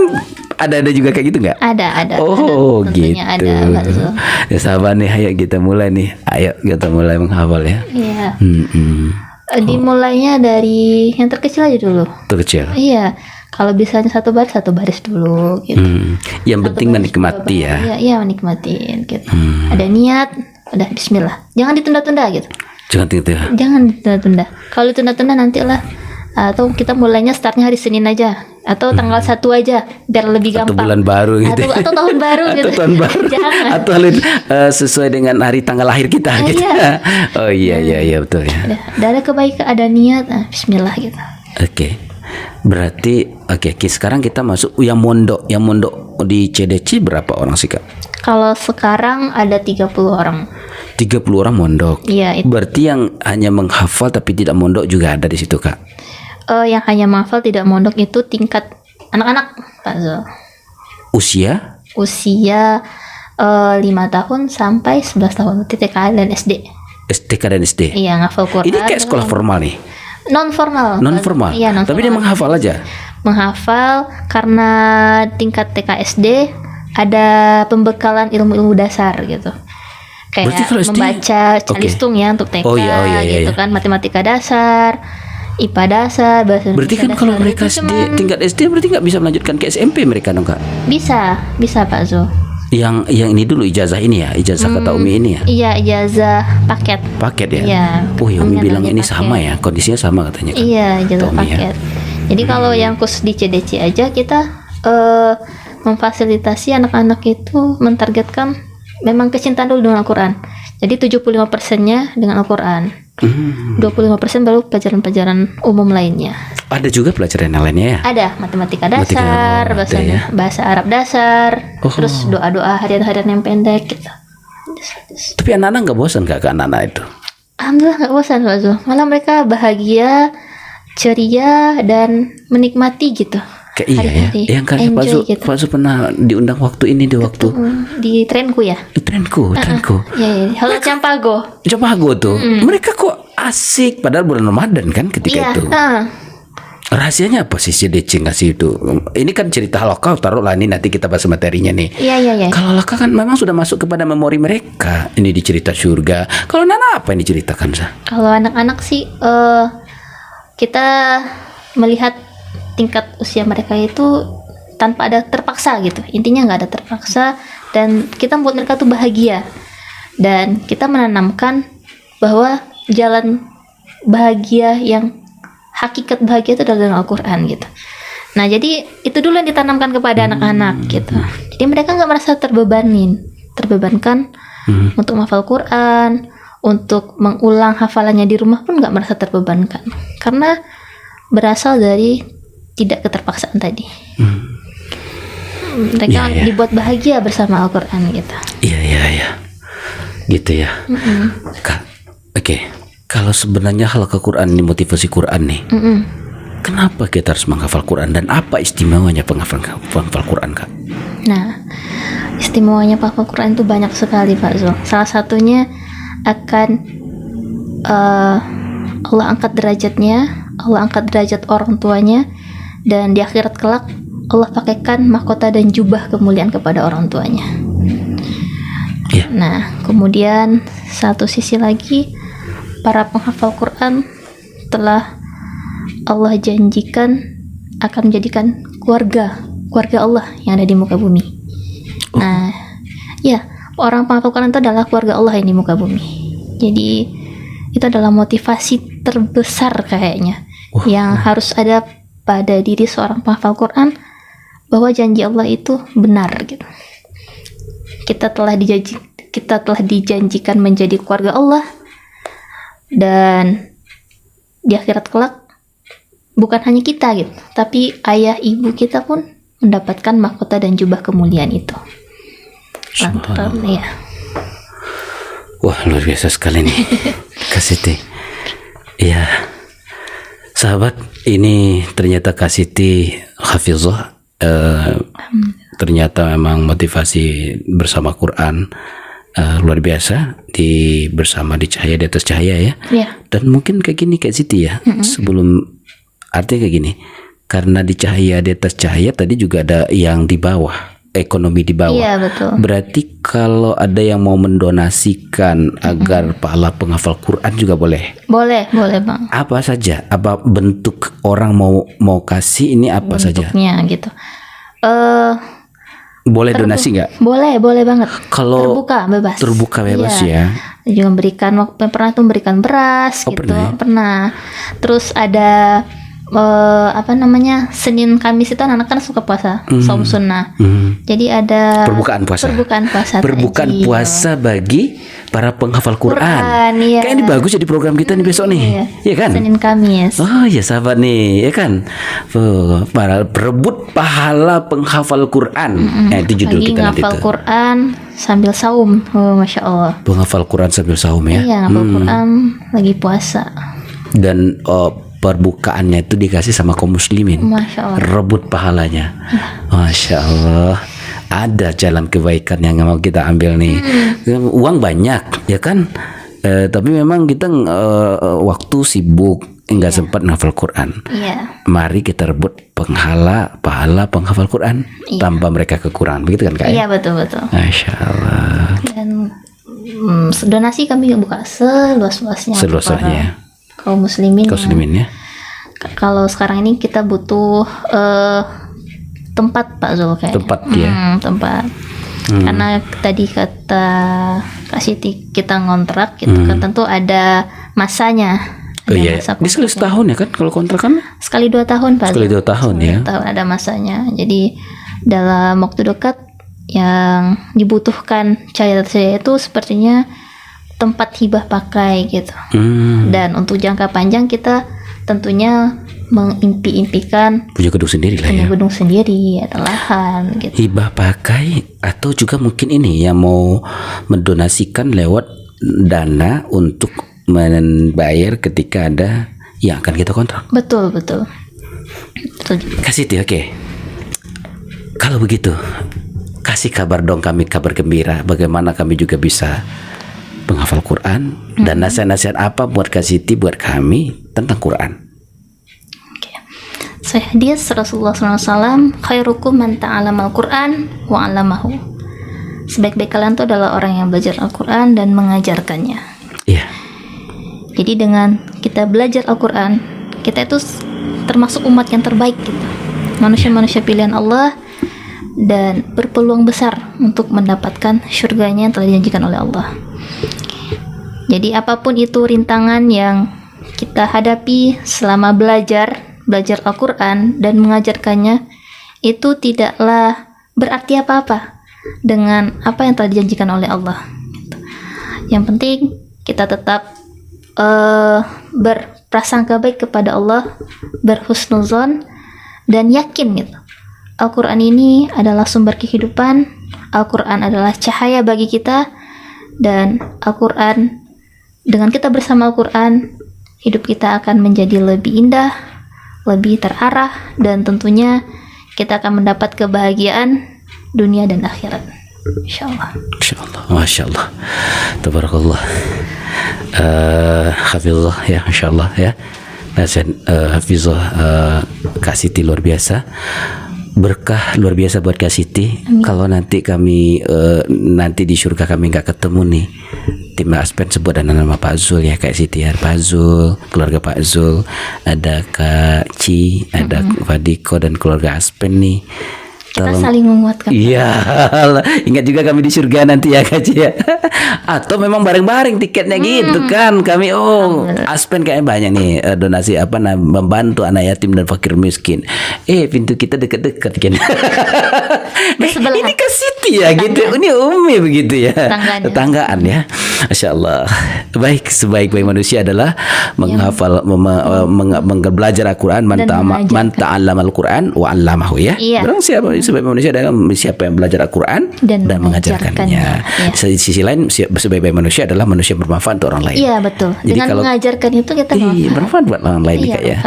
ada juga kayak gitu nggak? Ada. Oh Tentunya gitu. ada, Mbak Zul. Ya sahabat nih, ayo kita mulai nih. Ayo kita mulai menghafal ya. Iya. Oh. Dimulainya dari yang terkecil aja dulu. Terkecil. Iya. Kalau bisanya satu baris dulu gitu. Yang Satu penting baris, menikmati dua ya. baris. Iya, menikmatin gitu. Ada niat, udah bismillah. Jangan ditunda-tunda gitu. Jangan gitu ya. Jangan ditunda-tunda. Kalau ditunda-tunda nantilah, atau kita mulainya startnya hari Senin aja, atau tanggal 1 aja biar lebih Atau gampang. bulan baru gitu. Atau tahun baru gitu. Atau tahun baru. Jangan. Atau sesuai dengan hari tanggal lahir kita gitu. Iya. Oh iya betul ya. Udah ada kebaikan, ada niat, bismillah gitu. Oke. Berarti sekarang kita masuk yang mondok di CDC berapa orang sih Kak? Kalau sekarang ada 30 orang. 30 orang mondok. Iya, itu. Berarti yang hanya menghafal tapi tidak mondok juga ada di situ Kak? Yang hanya menghafal tidak mondok itu tingkat anak-anak, Pak Zul. Usia? Usia 5 tahun sampai 11 tahun, TK dan SD. STK dan SD. Iya, ngafal Quran. Ini kayak sekolah formal nih. Non formal. Iya, non formal. Tapi dia menghafal aja. Menghafal karena tingkat TK SD ada pembekalan ilmu-ilmu dasar gitu. Berarti Kayak kalau SD membaca calistung ya untuk TK Oh, iya, gitu iya. kan, matematika dasar, IPA dasar, bahasa Berarti Indonesia kan kalau dasar. mereka Itu SD, tingkat SD berarti nggak bisa melanjutkan ke SMP mereka dong Kak? bisa Pak Zul. Yang ini dulu ijazah ini ya, ijazah kata Umi ini ya. Iya, ijazah paket. Paket ya? Iya. Oh ya Umi Kami bilang namanya ini paket. sama ya, kondisinya sama katanya kan? Iya, ijazah Kata Umi ya. paket. Jadi kalau yang khusus di CDC aja kita memfasilitasi anak-anak itu mentargetkan memang kecintaan dulu dengan Al-Quran. Jadi 75%-nya dengan Al-Quran. 25% baru pelajaran-pelajaran umum lainnya. Ada juga pelajaran yang lainnya ya? Ada matematika Matematika, dasar, ada bahasa, ya. bahasa Arab dasar, Oh. terus doa-doa harian-harian yang pendek gitu. Tapi anak-anak nggak bosan Kak ke anak-anak itu? Alhamdulillah nggak bosan Pak Zul. Malah mereka bahagia, ceria, dan menikmati gitu. Kayak iya ya. Hari-hari. Yang kayak Pak Enjoy Zu, gitu. Pak Zu pernah diundang waktu ini di waktu Di trenku ya. trenku. Iya. Halo Campago. Coba aku tuh, mereka kok asik padahal bulan Ramadan kan ketika Iya. itu. Rahasianya apa sih si DC ngasih itu? Ini kan cerita lokal, taruhlah ini nanti kita bahas materinya nih. Iya. Kalau Laka kan memang sudah masuk kepada memori mereka. Ini di cerita surga. Kalau Nana apa yang diceritakan Sa? Kalau anak-anak sih kita melihat tingkat usia mereka itu tanpa ada terpaksa gitu. Intinya nggak ada terpaksa, dan kita membuat mereka tuh bahagia, dan kita menanamkan bahwa jalan bahagia yang hakikat bahagia itu adalah dengan Al-Quran gitu. Nah jadi itu dulu yang ditanamkan kepada anak-anak gitu. Jadi mereka nggak merasa terbebankan untuk menghafal Quran, untuk mengulang hafalannya di rumah pun nggak merasa terbebankan, karena berasal dari tidak keterpaksaan tadi. Mereka Iya. dibuat bahagia bersama Al-Quran gitu. Iya. Gitu ya. Kak, oke. Kalau sebenarnya halaqah Quran ini motivasi Quran nih. Kenapa kita harus menghafal Quran dan apa istimewanya penghafal Quran, Kak? Nah, istimewanya penghafal Quran itu banyak sekali, Pak Zul. Salah satunya akan Allah angkat derajatnya, Allah angkat derajat orang tuanya, dan di akhirat kelak Allah pakaikan mahkota dan jubah kemuliaan kepada orang tuanya. Iya. Nah, kemudian satu sisi lagi, para penghafal Quran telah Allah janjikan akan menjadikan keluarga Allah yang ada di muka bumi. Nah, ya, orang penghafal Quran itu adalah keluarga Allah yang di muka bumi. Jadi itu adalah motivasi terbesar kayaknya yang harus ada pada diri seorang penghafal Quran, bahwa janji Allah itu benar gitu. Kita telah dijanjikan menjadi keluarga Allah, dan di akhirat kelak bukan hanya kita gitu, tapi ayah ibu kita pun mendapatkan mahkota dan jubah kemuliaan itu. Lantaran ya. Wah, luar biasa sekali nih, Kak Siti. Iya, sahabat, ini ternyata Kak Siti hafizah. Ternyata memang motivasi bersama Quran luar biasa, bersama di cahaya di atas cahaya ya. Dan mungkin kayak gini Kak Siti ya, sebelum artinya kayak gini, karena di cahaya di atas cahaya tadi juga ada yang di bawah, ekonomi di bawah. Iya, betul. Berarti kalau ada yang mau mendonasikan agar pahala penghafal Quran juga boleh. Boleh Bang. Apa saja? Apa bentuk orang mau kasih ini apa saja? Bentuknya gitu. Boleh donasi nggak? Boleh banget. Kalau terbuka bebas ya. Juga memberikan, pernah tuh memberikan beras gitu. Pernah. Terus ada Senin Kamis itu anak-anak kan suka puasa, saum sunnah. Jadi ada perbukaan puasa bagi para penghafal Quran. Iya. Kayak ini bagus jadi program kita nih besok nih. Iya kan? Senin Kamis. Oh ya sahabat nih, ya kan? Para berebut pahala penghafal Quran. Itu judul Lagi kita nanti ngafal tuh. Quran sambil saum. Masya Allah. Penghafal Quran sambil saum ya. Iya, ngafal Quran lagi puasa. Dan perbukaannya itu dikasih sama kaum muslimin. Masya Allah. Rebut pahalanya. Masya Allah. Ada jalan kebaikan yang mau kita ambil nih. Uang banyak ya kan, tapi memang kita waktu sibuk nggak sempat hafal Quran. Mari kita rebut pahala penghafal Quran tanpa mereka kekurangan, begitu kan Kak? Iya, betul. Masya Allah. Dan donasi kami buka seluas-luasnya Seluas-luasnya. kaum muslimin ya. Kalau sekarang ini kita butuh tempat, Pak Zul, kayaknya. Tempat ya. Tempat. Karena tadi kata Kak Siti kita ngontrak gitu kan, tentu ada masanya. Iya. Ini sekali setahun ya kan kalau kontrakan? Sekali 2 tahun, Pak. Sekali 2 tahun ya. Tahun ada masanya. Jadi dalam waktu dekat yang dibutuhkan cahaya itu sepertinya tempat hibah pakai gitu. Dan untuk jangka panjang kita tentunya mengimpi-impikan punya gedung sendiri lah ya. Gedung sendiri atau lahan gitu. Hibah pakai, atau juga mungkin ini yang mau mendonasikan lewat dana untuk membayar ketika ada yang akan kita kontrak. Betul. Kasih tuh, oke. Kalau begitu, kasih kabar dong kami, kabar gembira. Bagaimana kami juga bisa penghafal Quran dan nasihat-nasihat apa buat Kak Siti, buat kami tentang Quran. Hadis Rasulullah SAW, khairukum man ta'alamal Quran wa 'allamahu. Sebaik-baik kalian itu adalah orang yang belajar Al-Quran dan mengajarkannya. Iya. Jadi dengan kita belajar Al-Quran, kita itu termasuk umat yang terbaik gitu. Manusia-manusia pilihan Allah dan berpeluang besar untuk mendapatkan syurganya yang telah dijanjikan oleh Allah. Jadi apapun itu rintangan yang kita hadapi selama belajar Al-Quran dan mengajarkannya, itu tidaklah berarti apa-apa dengan apa yang telah dijanjikan oleh Allah. Yang penting kita tetap berprasangka baik kepada Allah, berhusnuzon, dan yakin gitu. Al-Quran ini adalah sumber kehidupan, Al-Quran adalah cahaya bagi kita, dan Al-Quran, dengan kita bersama Al-Quran, hidup kita akan menjadi lebih indah, lebih terarah, dan tentunya kita akan mendapat kebahagiaan dunia dan akhirat. Insyaallah. Insyaallah, masya Allah, tabarakallah. Hafizah ya, insyaallah ya. Nasihat Hafizah Kak Siti luar biasa, berkah luar biasa buat Kak Siti. Kalau nanti kami nanti di surga kami nggak ketemu nih, tim Aspen sebut dan nama Pak Zul ya, Kak Siti ya, Pak Zul, keluarga Pak Zul, ada Kak Ci, ada Fadiko dan keluarga Aspen nih. Kita saling menguatkan. Iya, ingat juga kami di surga nanti ya Kak Ci ya. Atau memang bareng-bareng tiketnya gitu kan. Kami Aspen kayaknya banyak nih donasi membantu anak yatim dan fakir miskin. Pintu kita dekat-dekat kan. Ini Kak Siti ya gitu. Ini Umi begitu ya. Tetanggaan ya. Masya Allah. Baik, sebaik-baik manusia adalah menghafal, belajar Al-Quran, man ta'allama Al-Quran wa 'allamahu ya. Barang sebaik manusia adalah siapa yang belajar Al-Quran dan mengajarkannya. Di sisi lain, sebaik-baik manusia adalah manusia yang bermanfaat untuk orang lain. Iya betul. Jadi dengan mengajarkan itu kita bermanfaat buat orang lain ya.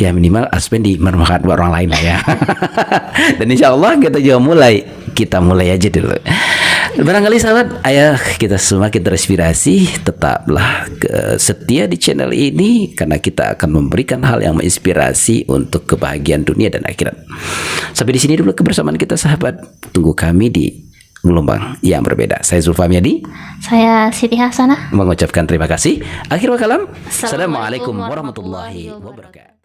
Ya minimal Aspen bermanfaat buat orang lain lah ya. Dan insya Allah kita mulai aja dulu. Barangkali sahabat, kita semakin terinspirasi. Tetaplah setia di channel ini, karena kita akan memberikan hal yang menginspirasi untuk kebahagiaan dunia dan akhirat. Sampai di sini dulu kebersamaan kita sahabat. Tunggu kami di gelombang yang berbeda. Saya Zulfahmi Adi. Saya Siti Hasanah. Mengucapkan terima kasih. Akhir kalam. Assalamualaikum warahmatullahi wabarakatuh.